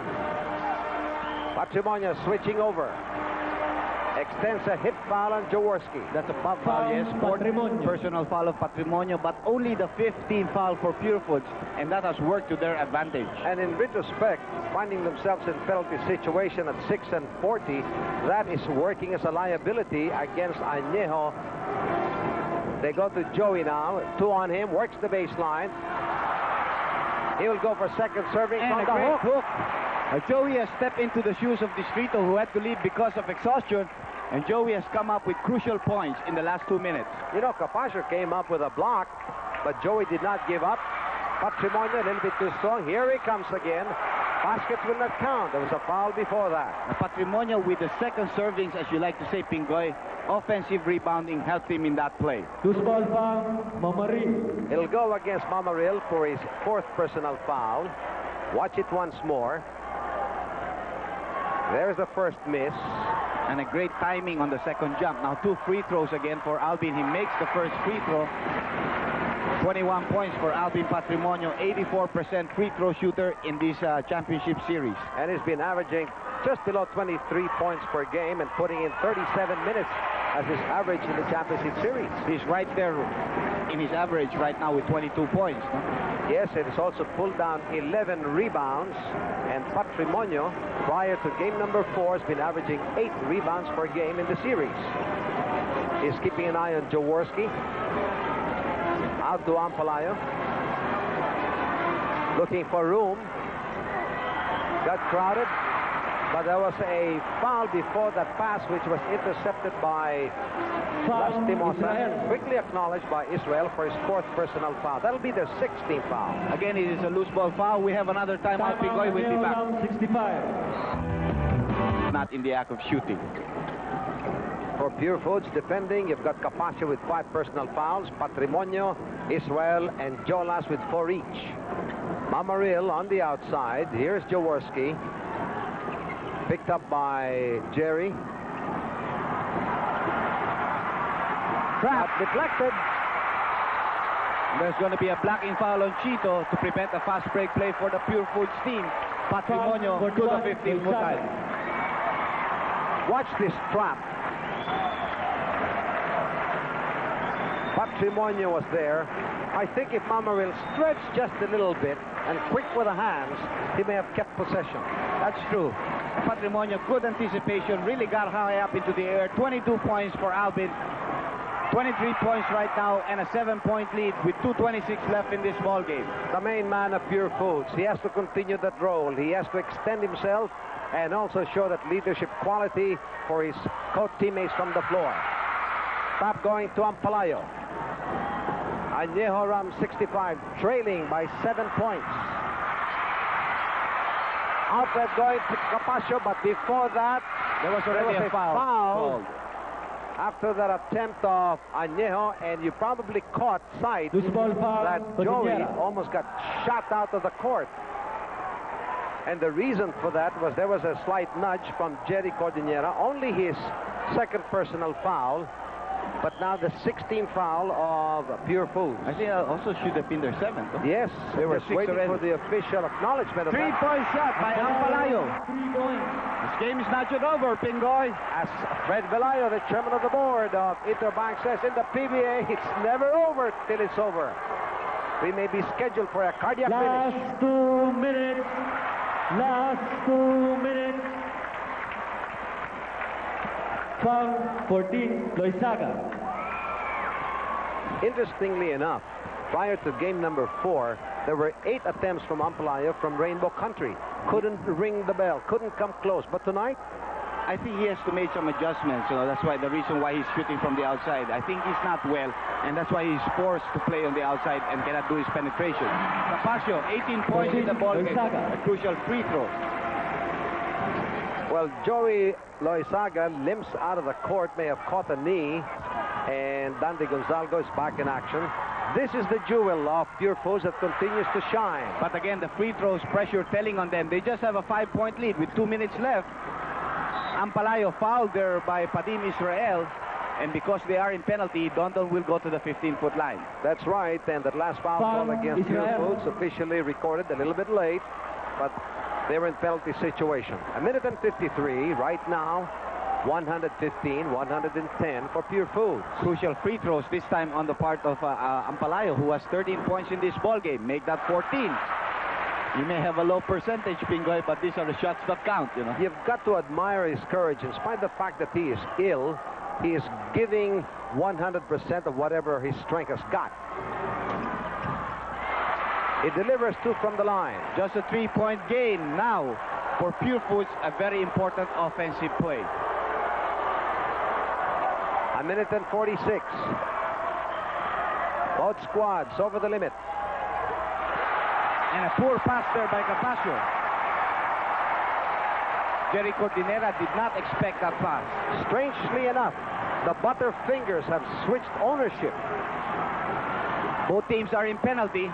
Patrimonio switching over. Extends a hit foul on Jaworski. That's a foul, yes. Personal foul of Patrimonio, but only the 15th foul for Purefoods, and that has worked to their advantage. And in retrospect, finding themselves in penalty situation at 6 and 40, that is working as a liability against Anejo. They go to Joey now. 2 on him, works the baseline. He will go for second serving and from a the great hook. Joey has stepped into the shoes of Distrito, who had to leave because of exhaustion, and Joey has come up with crucial points in the last 2 minutes. You know, Capasio came up with a block, but Joey did not give up. Patrimonio a little bit too strong. Here he comes again. Basket will not count. There was a foul before that. Patrimonio with the second servings, as you like to say, Pingoy. Offensive rebounding helped him in that play. Loose ball foul, Mamaril. It'll go against Mamaril for his 4th personal foul. Watch it once more. There's the first miss. And a great timing on the second jump. Now 2 free throws again for Alvin. He makes the first free throw. 21 points for Alvin Patrimonio. 84% free throw shooter in this championship series. And he's been averaging just below 23 points per game and putting in 37 minutes as his average in the championship series. He's right there in his average right now with 22 points. No? Yes, it has also pulled down 11 rebounds. And Patrimonio, prior to game number 4, has been averaging 8 rebounds per game in the series. He's keeping an eye on Jaworski. Out to Ampalayo. Looking for room. Got crowded. But there was a foul before that pass, which was intercepted by Lastimosa. Quickly acknowledged by Israel for his 4th personal foul. That'll be their 16th foul. Again, it is a loose ball foul. We have another timeout. Pingoy will be back. 65. Not in the act of shooting. For Purefoods defending, you've got Capaccio with 5 personal fouls, Patrimonio, Israel, and Jolas with 4 each. Mamaril on the outside. Here's Jaworski. Picked up by Jerry. Trap deflected. There's going to be a blocking foul on Chito to prevent a fast break play for the Purefoods team. Patrimonio to the 15-foot line. Watch this trap. Patrimonio was there. I think if Mamaril stretched just a little bit and quick with the hands, he may have kept possession. That's true. Patrimonio, good anticipation, really got high up into the air. 22 points for Alvin. 23 points right now and a 7-point lead with 2:26 left in this ball game. The main man of Purefoods. He has to continue that role. He has to extend himself and also show that leadership quality for his co-teammates from the floor. Stop going to Ampalayo. Anejo around 65, trailing by 7 points. Outlet going to Capaccio, but before that, there was already a foul. After that attempt of Anejo, and you probably caught sight that Joey almost got shot out of the court. And the reason for that was there was a slight nudge from Jerry Cordillera, only his 2nd personal foul. But now the 16th foul of Purefoods. I think also should have been their 7th. Huh? Yes, they were waiting for the official acknowledgement of that. 3-point shot by Ampalayo. This game is not yet over, Pingoy. As Fred Velayo, the chairman of the board of Interbank, says in the PBA, it's never over till it's over. We may be scheduled for a cardiac finish. Last 2 minutes. Last 2 minutes. Foul 14, Loizaga. Interestingly enough, prior to game number 4, there were 8 attempts from Ampalayo from Rainbow Country. Couldn't ring the bell, couldn't come close. But tonight, I think he has to make some adjustments. That's why the reason why he's shooting from the outside. I think he's not well, and that's why he's forced to play on the outside and cannot do his penetration. Capaccio, 18 points in the ball game. A crucial free throw. Well, Joey Loizaga limps out of the court, may have caught a knee, and Dandy Gonzalgo is back in action. This is the jewel of Purefoods that continues to shine. But again, the free throws pressure telling on them. They just have a 5-point lead with 2 minutes left. Ampalayo fouled there by Padim Israel, and because they are in penalty, Dondon will go to the 15-foot line. That's right, and that last foul call against Purefoods officially recorded a little bit late, but they were in penalty situation. 1 minute and 53 right now. 115, 110 for Purefoods. Crucial free throws this time on the part of Ampalayo, who has 13 points in this ball game. Make that 14. You may have a low percentage, Pingoy, but these are the shots that count, you know. You've got to admire his courage. In spite of the fact that he is ill, he is giving 100% of whatever his strength has got. He delivers 2 from the line. Just a 3-point gain now for Purefoods, a very important offensive play. 1 minute and 46. Both squads over the limit. And a poor pass there by Capaccio. Jerry Cordillera did not expect that pass. Strangely enough, the Butterfingers have switched ownership. Both teams are in penalty.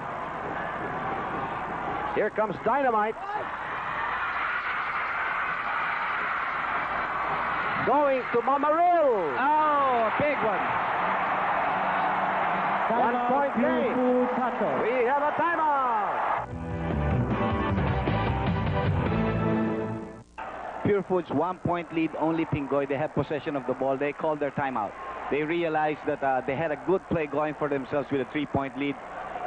Here comes Dynamite. Going to Mamaril. Oh, a big one. 1-point game. We have a timeout. Purefoods 1-point lead, only Pingoy. They have possession of the ball. They called their timeout. They realized that they had a good play going for themselves with a 3-point lead,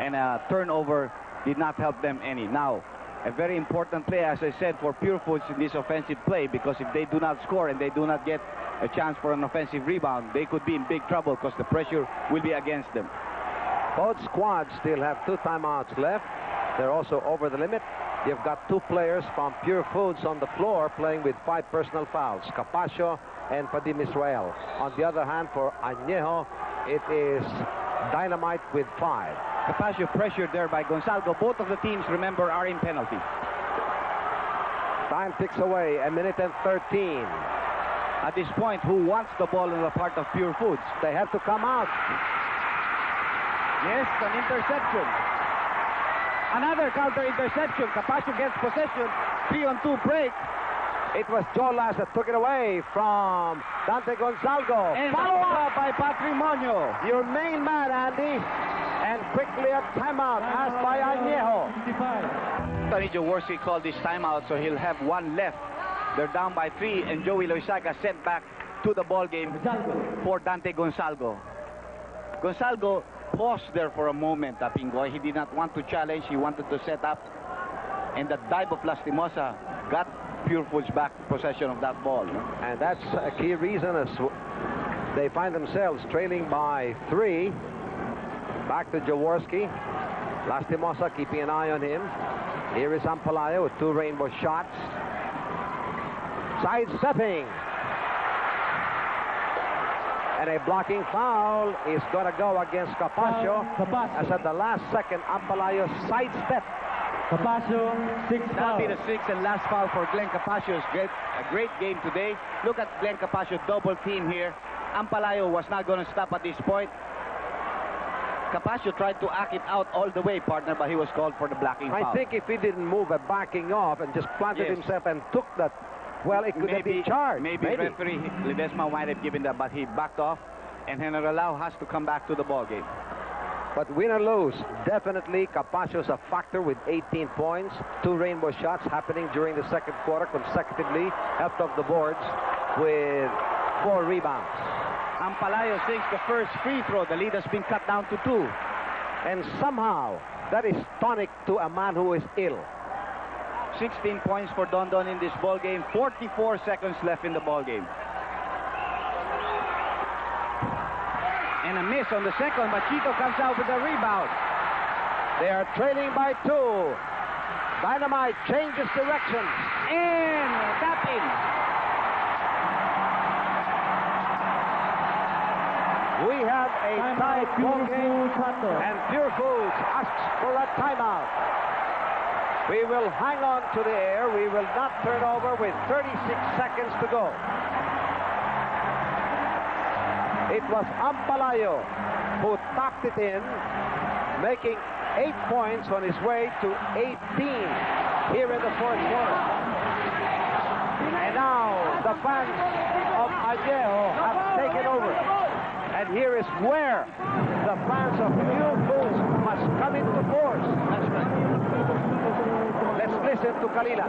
and a turnover did not help them any. Now, a very important play, as I said, for Purefoods in this offensive play, because if they do not score and they do not get a chance for an offensive rebound, they could be in big trouble because the pressure will be against them. Both squads still have 2 timeouts left. They're also over the limit. You've got 2 players from Purefoods on the floor playing with 5 personal fouls, Capasio and Padim Israel. On the other hand, for Anejo, it is Dynamite with 5. Capasio pressured there by Gonzalo. Both of the teams, remember, are in penalty. Time ticks away, 1 minute and 13. At this point, who wants the ball in the part of Purefoods? They have to come out. Yes, an interception. Another counter interception. Capasio gets possession. 3-on-2 break. It was Jolas that took it away from Dante Gonzalgo. And follow up by Patrimonio. Your main man, Andy. And quickly a timeout asked by Anejo. Tony Jaworski called this timeout, so he'll have 1 left. They're down by 3, and Joey Loizaga sent back to the ball game for Dante Gonzalgo. Gonzalgo paused there for a moment, Pingoy. He did not want to challenge. He wanted to set up. And the dive of Lastimosa got Purefoods back possession of that ball. And that's a key reason as they find themselves trailing by 3. Back to Jaworski. Lastimosa keeping an eye on him. Here is Ampalayo with 2 rainbow shots. Sidestepping. And a blocking foul is going to go against Capasio. As at the last second, Ampalayo sidestepped. Capasio, 6 foul. That'll be the 6th and last foul for Glenn Capasio. A great game today. Look at Glenn Capasio double team here. Ampalayo was not going to stop at this point. Capasio tried to act it out all the way, partner, but he was called for the blocking foul. I think if he didn't move a backing off and just planted himself and took that, well, it could have been charged. Maybe referee Ledesma might have given that, but he backed off, and Generalao has to come back to the ball game. But win or lose, definitely Capasio's a factor with 18 points. 2 rainbow shots happening during the second quarter consecutively. Helped off the boards with 4 rebounds. Ampalayo sinks the first free throw. The lead has been cut down to 2. And somehow, that is tonic to a man who is ill. 16 points for Don Don in this ball game. 44 seconds left in the ball game. And a miss on the second, but Chito comes out with a rebound. They are trailing by 2. Dynamite changes direction. And tap in. We have a tied ball game, and Purefoods asks for a timeout. We will hang on to the air. We will not turn over with 36 seconds to go. It was Ampalayo who tapped it in, making 8 points on his way to 18 here in the fourth quarter. And now the fans of Anejo have taken over. And here is where the fans of Purefoods must come into force. That's right. Let's listen to Kalila.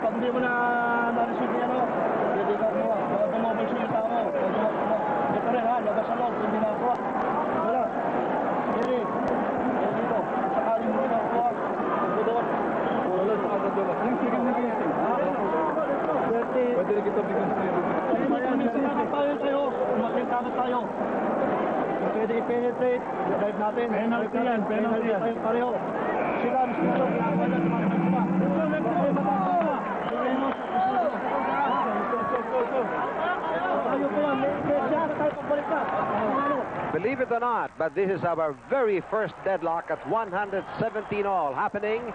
Pag hindi mo na na-receive yan, hindi ka mo. Tumobol siya yung tao mo. Hindi pa rin ha, labas sa loob, hindi nakakuha. Wala. Hindi. Hindi dito. Sakali mo nakakuha. Hindi doon. Wala sa agad doon. Yung sige mo ganyan. Pwede rin kita bigyan sa iyo. Magkakit tayo tayo. Magkakit tayo. Pwede i-penetrate. Drive natin. Penalty yan. Penalty yan. Pareho. Sila, gusto kinakuha na sa mga nagpa. Believe it or not, but this is our very first deadlock at 117 all, happening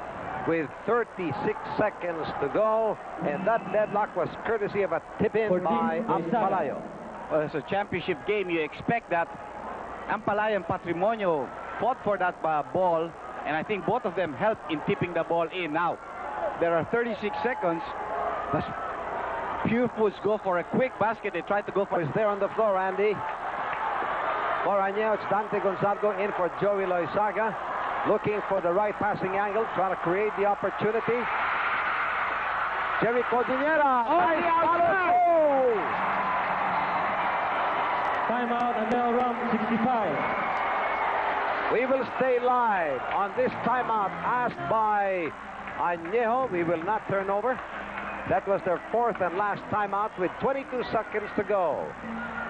with 36 seconds to go, and that deadlock was courtesy of a tip-in by Ampalayo. Well, it's a championship game. You expect that. Ampalaya and Patrimonio fought for that ball, and I think both of them helped in tipping the ball in. Now, there are 36 seconds. The Purefoods go for a quick basket. They try to go for Is there on the floor, Andy. For Anejo, it's Dante Gonzalgo in for Joey Loizaga. Looking for the right passing angle, trying to create the opportunity. Jerry Cordillera. Nice follow-through. Timeout, Anejo round 65. We will stay live on this timeout asked by Anejo. We will not turn over. That was their fourth and last timeout with 22 seconds to go.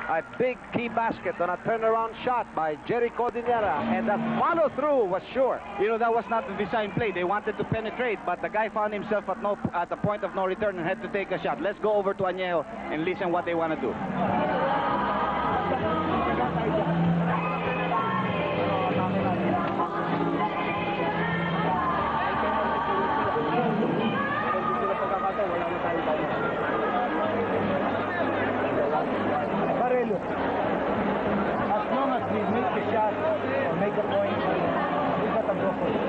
A big key basket on a turnaround shot by Jerry Cordillera, and the follow-through was sure. You know, that was not the design play. They wanted to penetrate, but the guy found himself at the point of no return and had to take a shot. Let's go over to Anejo and listen what they want to do. As long as we make the shot or make a point, we got a go for it.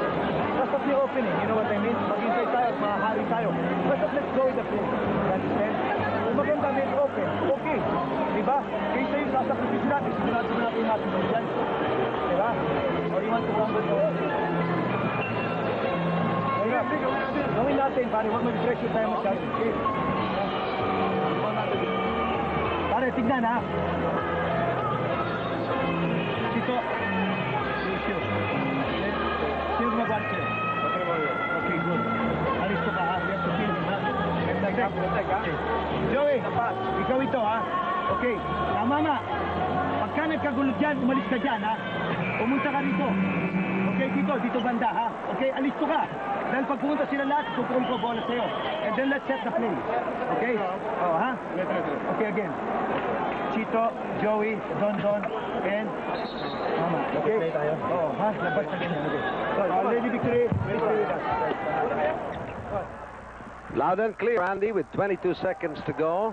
Basta play opening, you know what I mean? Maghintay tayo at mahahari tayo. Basta let's go with the flow. Understand? Kung maganda may open, okay. Diba? Kaysa yung sasakripisyo natin, sigurado natin natin dyan. Diba? Or you want to run with the gawin natin, pare, huwag mag-pressure tayo masyado. Okay? Pare, tignan ha. Sito. Sino mag-1 sila? Okay, good. Alis ko ka ha. We have to feel ha. Okay. Joey, ikaw ito ha. Okay, tama nga. Pagka nagkagulo dyan, umalis ka dyan ha. Pumunta ka rito. Okay, dito banda ha. Okay, alis ko ka. Dahil pag pumunta sila lahat, tutuloy ko bola sa'yo. And then let's set the play. Okay? Oh, ha? Okay, again. Chito, Joey, Don, and Mama. Okay? Oh, ha? Labas na ganyan. Okay. Lady Victory, please stay with us. Loud and clear, Andy, with 22 seconds to go.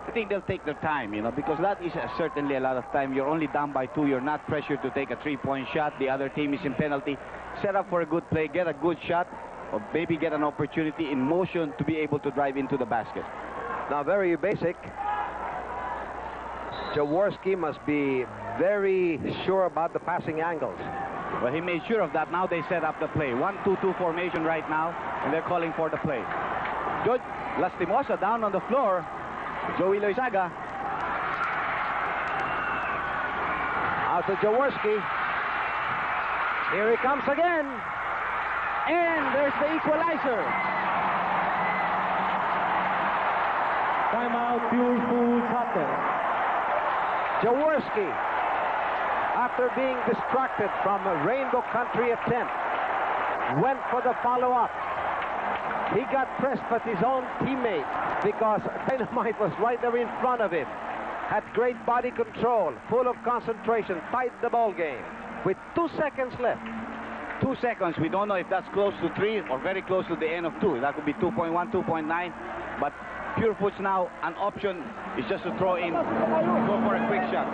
I think they'll take their time, you know, because that is certainly a lot of time. You're only down by 2. You're not pressured to take a 3-point shot. The other team is in penalty. Set up for a good play, get a good shot, or maybe get an opportunity in motion to be able to drive into the basket. Now, very basic. Jaworski must be very sure about the passing angles. Well, he made sure of that. Now they set up the play. 1-2-2 formation right now, and they're calling for the play. Good. Lastimosa down on the floor. Joey Loizaga. Out to Jaworski. Here he comes again. And there's the equalizer. Timeout, Purefoods Hotel. Jaworski, after being distracted from a Rainbow Country attempt, went for the follow-up. He got pressed by his own teammate because Dynamite was right there in front of him. Had great body control, full of concentration, tied the ball game with 2 seconds left. 2 seconds. We don't know if that's close to 3 or very close to the end of 2. That could be 2.1, 2.9. But Purefoods now, an option is just to throw in, go for a quick shot.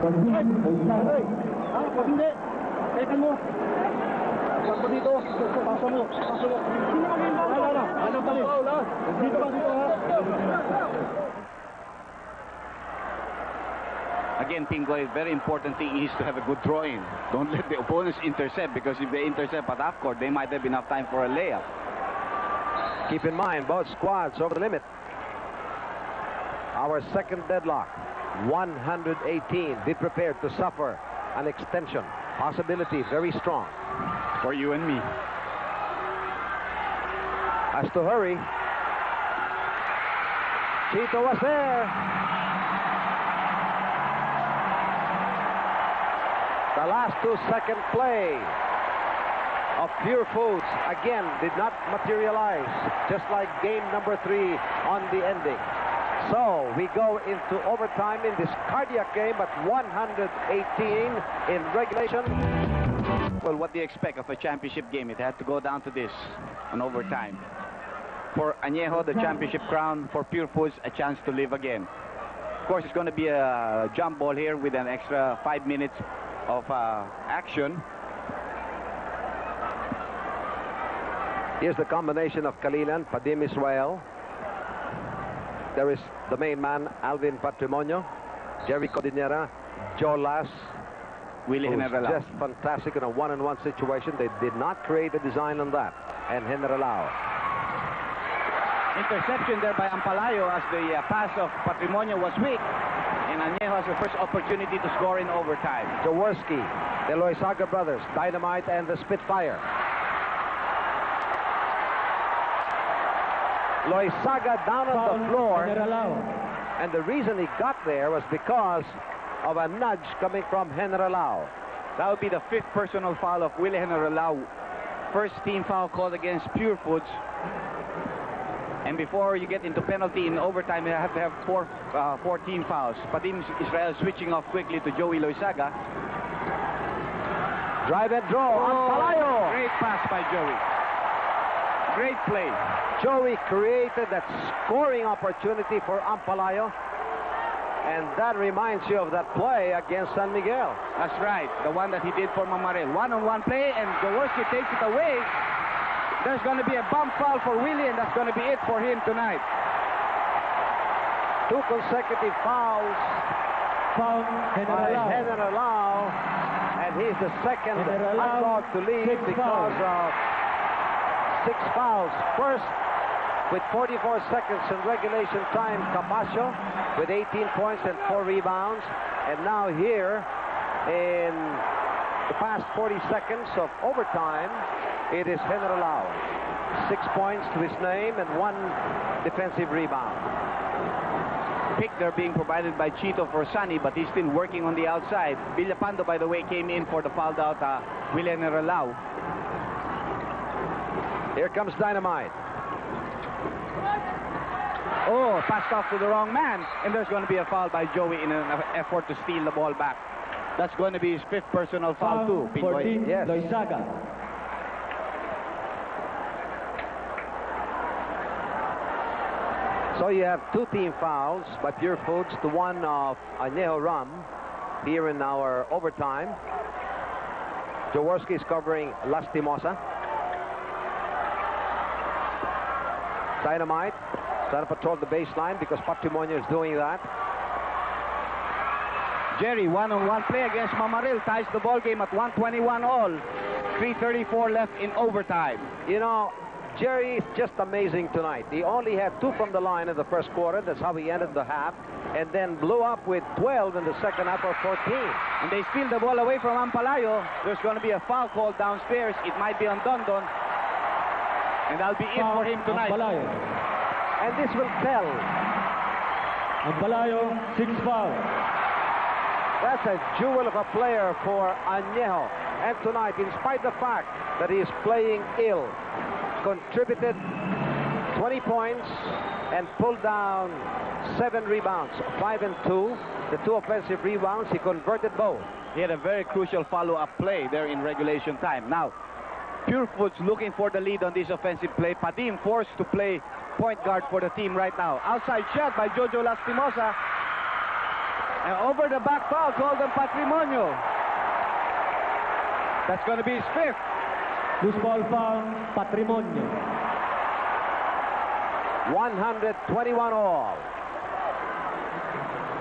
Hey! Pag hindi, tekan mo. Pag mo dito, pasa mo. Ano pa rin? Dito ba dito ha? Again, Pingoy, very important thing is to have a good throw-in. Don't let the opponents intercept, because if they intercept at half court, they might have enough time for a layup. Keep in mind, both squads over the limit. Our second deadlock, 118. Be prepared to suffer an extension. Possibility very strong. For you and me. Has to hurry. Chito was there. The last 2-second play of Purefoods again did not materialize, just like game number 3 on the ending. So we go into overtime in this cardiac game at 118 in regulation. Well, what do you expect of a championship game? It had to go down to this, an overtime. For Anejo, the championship crown. For Purefoods, a chance to live again. Of course, it's going to be a jump ball here with an extra 5 minutes of action. Here's the combination of Kalilan, Padim Israel. There is the main man, Alvin Patrimonio, Jerry Codinera, Joe Las, Willie General. just fantastic in a one-on-one situation. They did not create a design on that. And General. Interception there by Ampalayo as the pass of Patrimonio was weak. And Anejo has the first opportunity to score in overtime. Jaworski, the Loizaga brothers, Dynamite and the Spitfire. Loizaga down on the floor. And the reason he got there was because of a nudge coming from General. That would be the 5th personal foul of Willie General. First team foul called against Purefoods. And before you get into penalty in overtime, you have to have four team fouls. Padim Israel switching off quickly to Joey Loizaga. Drive and draw. Ampalayo. Great pass by Joey. Great play. Joey created that scoring opportunity for Ampalayo. And that reminds you of that play against San Miguel. That's right. The one that he did for Mamarel. One-on-one play, and Jaworski takes it away. There's going to be a bump foul for Willie, and that's going to be it for him tonight. 2 consecutive fouls. Foul, by General. And he's the second underdog to lead because of 6 fouls. First, with 44 seconds in regulation time, Capasio with 18 points and 4 rebounds. And now here, in the past 40 seconds of overtime, it is General. 6 points to his name and 1 defensive rebound. Pick there being provided by Chito for Sunny, but he's still working on the outside. Villapando, by the way, came in for the fouled out Willie General. Here comes Dynamite. Oh, passed off to the wrong man. And there's going to be a foul by Joey in an effort to steal the ball back. That's going to be his 5th personal foul too. 14, yes. Loizaga. So you have 2 team fouls by Purefoods to 1 of Anejo Ram here in our overtime. Jaworski is covering Lastimosa. Dynamite trying to patrol the baseline because Patrimonio is doing that. Jerry, one-on-one play against Mamaril, ties the ball game at 121 all. 3:34 left in overtime. You know, Jerry is just amazing tonight. He only had 2 from the line in the first quarter. That's how he ended the half. And then blew up with 12 in the second half of 14. And they steal the ball away from Ampalayo. There's going to be a foul called downstairs. It might be on Dondon. And that'll be it for him tonight. Ampalayo. And this will tell. Ampalayo, 6 fouls. That's a jewel of a player for Anejo. And tonight, in spite of the fact that he is playing ill, contributed 20 points and pulled down 7 rebounds, 5 and 2. The 2 offensive rebounds, he converted both. He had a very crucial follow-up play there in regulation time. Now, Purefoods looking for the lead on this offensive play. Padim forced to play point guard for the team right now. Outside shot by Jojo Lastimosa. And over the back foul called on Patrimonio. That's going to be his fifth. Loose ball foul, Patrimonio. 121 all.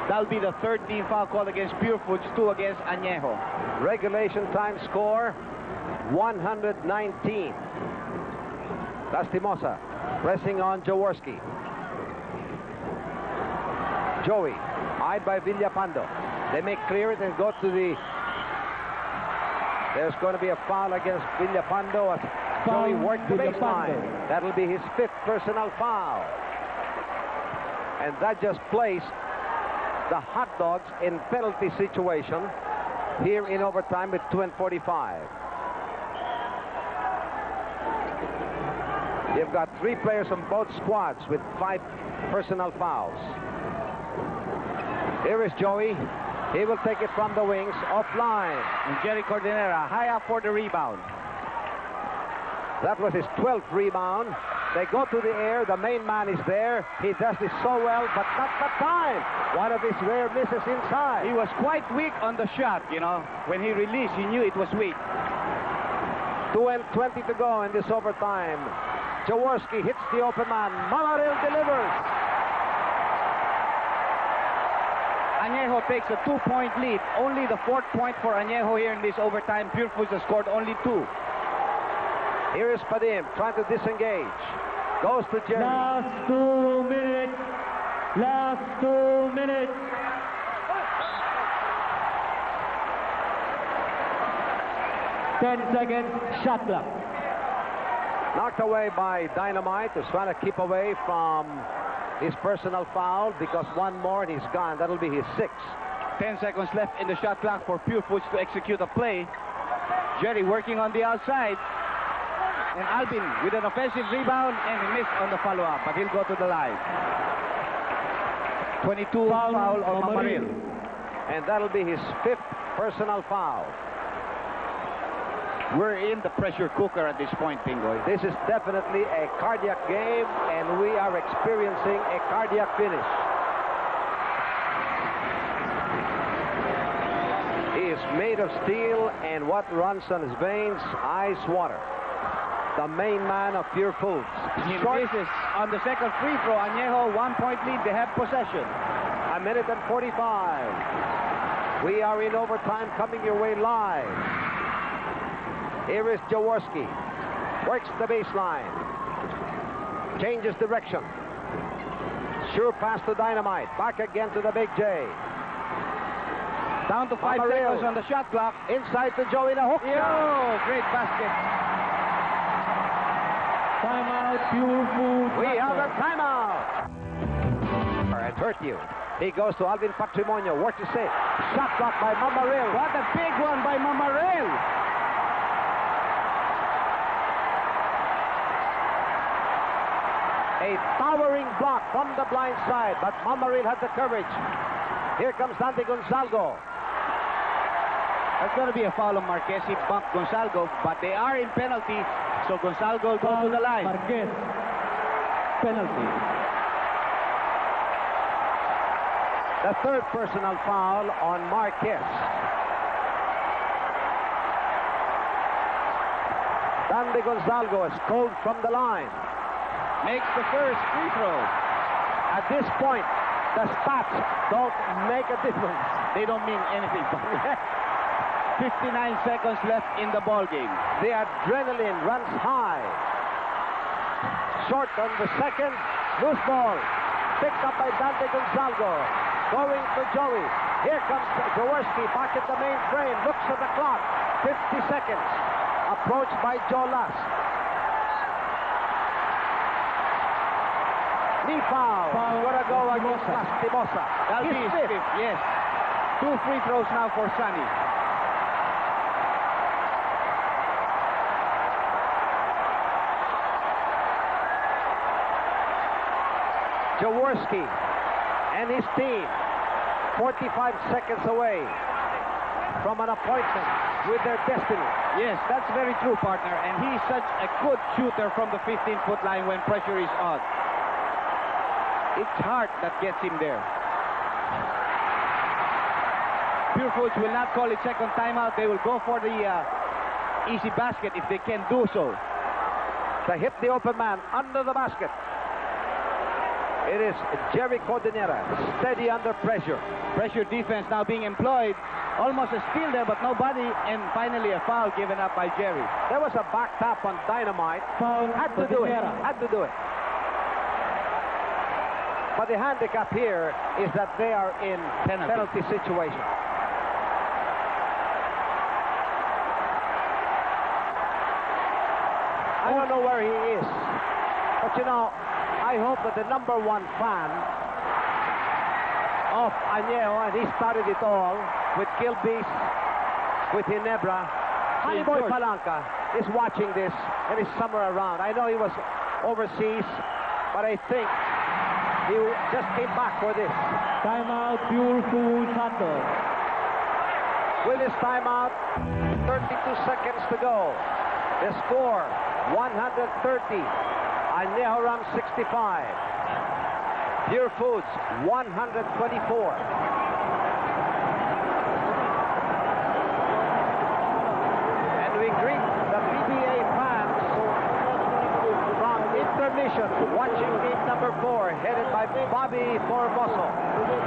That'll be the third team foul called against Purefoods, 2 against Anejo. Regulation time score, 119. Lastimosa pressing on Jaworski. Joey, eyed by Villapando. They make clear it and go to the... There's going to be a foul against Villapando as Joey worked the baseline. That'll be his 5th personal foul. And that just placed the Hot Dogs in penalty situation here in overtime with 2:45. You've got 3 players on both squads with 5 personal fouls. Here is Joey. He will take it from the wings, offline. And Jerry Cordonera high up for the rebound. That was his 12th rebound. They go to the air. The main man is there. He does this so well, but not the time. One of his rare misses inside. He was quite weak on the shot, you know. When he released, he knew it was weak. 2:20 to go in this overtime. Jaworski hits the open man. Mamaril delivers. Anejo takes a 2-point lead. Only the 4th point for Anejo here in this overtime. Purefoods has scored only 2. Here is Padim trying to disengage. Goes to Jerry. Last 2 minutes. Last 2 minutes. Seconds, shot clock. Knocked away by Dynamite, who's trying to keep away from his personal foul because one more and he's gone. That'll be his 6th. 10 seconds left in the shot clock for Purefoods to execute a play. Jerry working on the outside. And Alvin with an offensive rebound, and he missed on the follow-up, but he'll go to the line. 22 foul on Mamaril. And that'll be his 5th personal foul. We're in the pressure cooker at this point, Pingoy. This is definitely a cardiac game, and we are experiencing a cardiac finish. He is made of steel, and what runs on his veins? Ice water. The main man of Purefoods. He misses on the second free throw. Anejo, 1-point lead. They have possession. 1:45. We are in overtime, coming your way live. Here is Jaworski. Works the baseline. Changes direction. Sure pass to Dynamite. Back again to the Big J. Down to 5 seconds on the shot clock. Inside to Joey in a hook shot. Oh, great basket. Timeout, Purefoods. We have a timeout. It hurt you. He goes to Alvin Patrimonio. Work to save. Shot block by Mamaril. What a big one by Mamaril. A towering block from the blind side, but Mamaril had the coverage. Here comes Dante Gonzalgo. That's going to be a foul on Marquez. He bumped Gonzalgo, but they are in penalty, so Gonzalgo goes to the line. Marquez. Penalty. The 3rd personal foul on Marquez. Dante Gonzalgo is called from the line. Makes the first free throw. At this point, the stats don't make a difference. They don't mean anything. 59 seconds left in the ball game. The adrenaline runs high. Short on the second. Loose ball. Picked up by Dante Gonzalgo. Going to Joey. Here comes Jaworski back at the main frame. Looks at the clock. 50 seconds. Approached by Joe Last. Knee foul. Gonna go against Lastimosa. That'll be his 5th. Yes. 2 free throws now for Sonny. Jaworski and his team 45 seconds away from an appointment with their destiny. Yes, that's very true, partner. And he's such a good shooter from the 15-foot line when pressure is on. It's heart that gets him there. Purefoods will not call it second timeout. They will go for the easy basket if they can do so. To hit the open man under the basket. It is Jerry Cordinera, steady under pressure. Pressure defense now being employed. Almost a steal there, but nobody. And finally a foul given up by Jerry. There was a back tap on Dynamite. Foul. Had to do it. Had to do it. But the handicap here is that they are in penalty situation. I don't know where he is. But you know, I hope that the #1 fan of Anejo, and he started it all with Gilbis, with Ginebra, Honeyboy Palanca is watching this and is somewhere around. I know he was overseas, but I think he just came back for this. Timeout, Purefoods hot dog. With this timeout, 32 seconds to go. The score, 130. Anejo Ram 65. Purefoods 124. And we greet the PBA fans from intermission watching game number 4 headed by Bobby Formoso.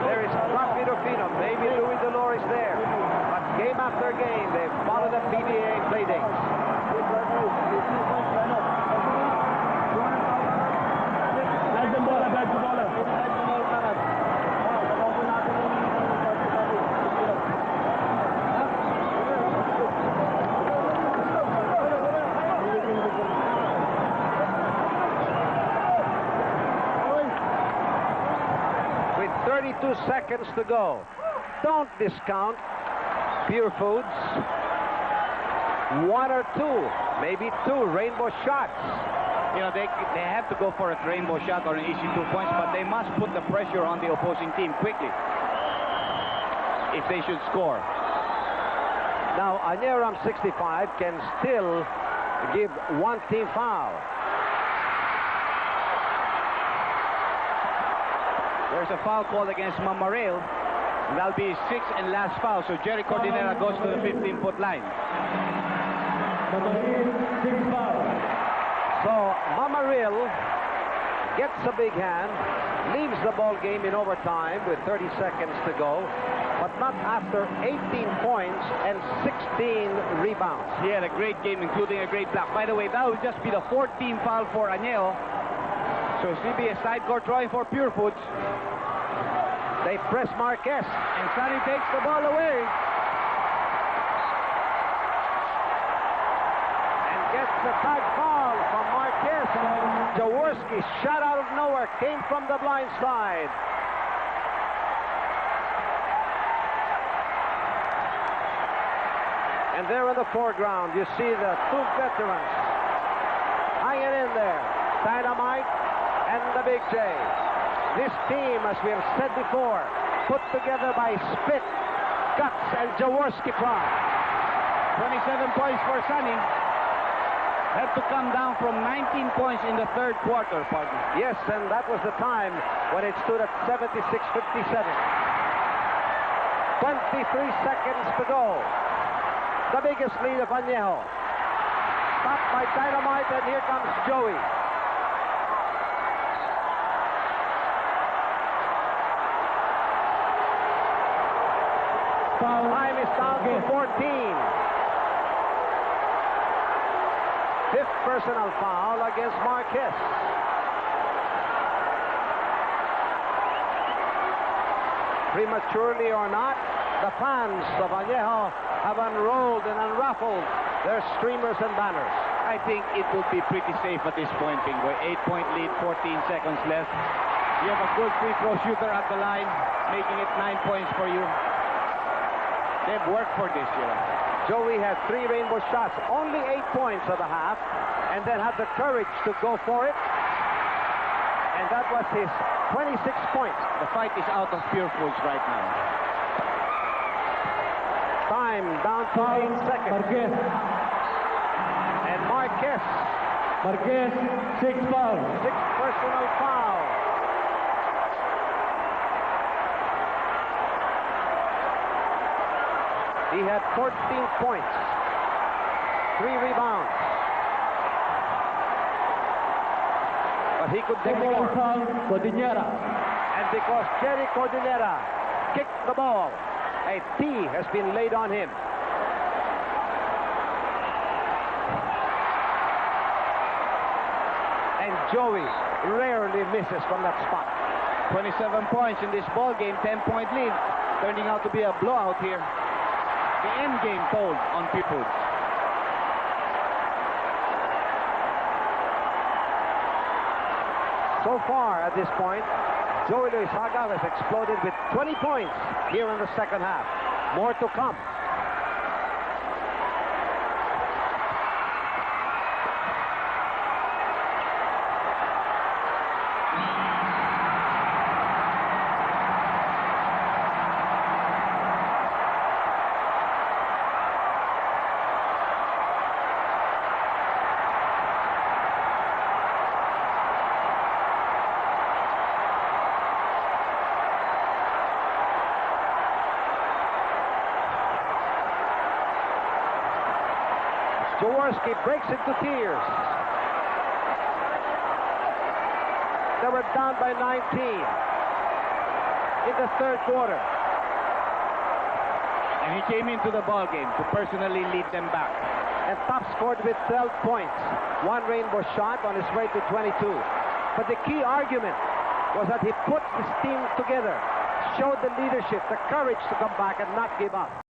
There is Rafi Rufino, maybe Louis Dolores there. But game after game, they follow the PBA playdates. With 32 seconds to go. Don't discount Purefoods. 1 or 2, maybe 2 rainbow shots. You know, they have to go for a rainbow shot or an easy 2 points, but they must put the pressure on the opposing team quickly if they should score. Now, Anejo Ram 65 can still give 1 team foul. There's a foul called against Mamaril. And that'll be his 6th and last foul. So Jerry Cordinera goes to the 15-foot line. So Mamaril gets a big hand, leaves the ball game in overtime with 30 seconds to go, but not after 18 points and 16 rebounds. He had a great game, including a great block. By the way, that will just be the 14th foul for Anejo. So it's going to be a side court drawing for Purefoods. They press Marquez. And Sonny takes the ball away. And gets the tag foul from Marquez. Jaworski, shot out of nowhere, came from the blind side. And there in the foreground, you see the 2 veterans hanging in there. Dynamite and the Big J. This team, as we have said before, put together by Spit, Guts, and Jaworski pride. 27 points for Sonny. Had to come down from 19 points in the 3rd quarter, partner. Yes, and that was the time when it stood at 76-57. 23 seconds to go. The biggest lead of Anejo. Stopped by Dynamite, and here comes Joey. Time is down to 14. 5th personal foul against Marquez. Prematurely or not, the fans of Anejo have unrolled and unruffled their streamers and banners. I think it will be pretty safe at this point, Pingoy. 8-point lead, 14 seconds left. You have a good free throw shooter at the line, making it 9 points for you. They've worked for this, you know. Joey had 3 rainbow shots, only 8 points of the half, and then had the courage to go for it. And that was his 26 points. The fight is out of Purefoods right now. Time down to 8 seconds. Marquez. And Marquez. Marquez, 6 foul. 6th personal foul. He had 14 points, 3 rebounds. But he could do more. And because Jerry Cordillera kicked the ball, a tee has been laid on him. And Joey rarely misses from that spot. 27 points in this ball game, 10-point lead, turning out to be a blowout here. The end game told on Purefoods. So far at this point, Joey Luisaga has exploded with 20 points here in the second half. More to come. Jaworski breaks into tears. They were down by 19 in the third quarter. And he came into the ball game to personally lead them back. And Top scored with 12 points. One rainbow shot on his way to 22. But the key argument was that he put his team together, showed the leadership, the courage to come back and not give up.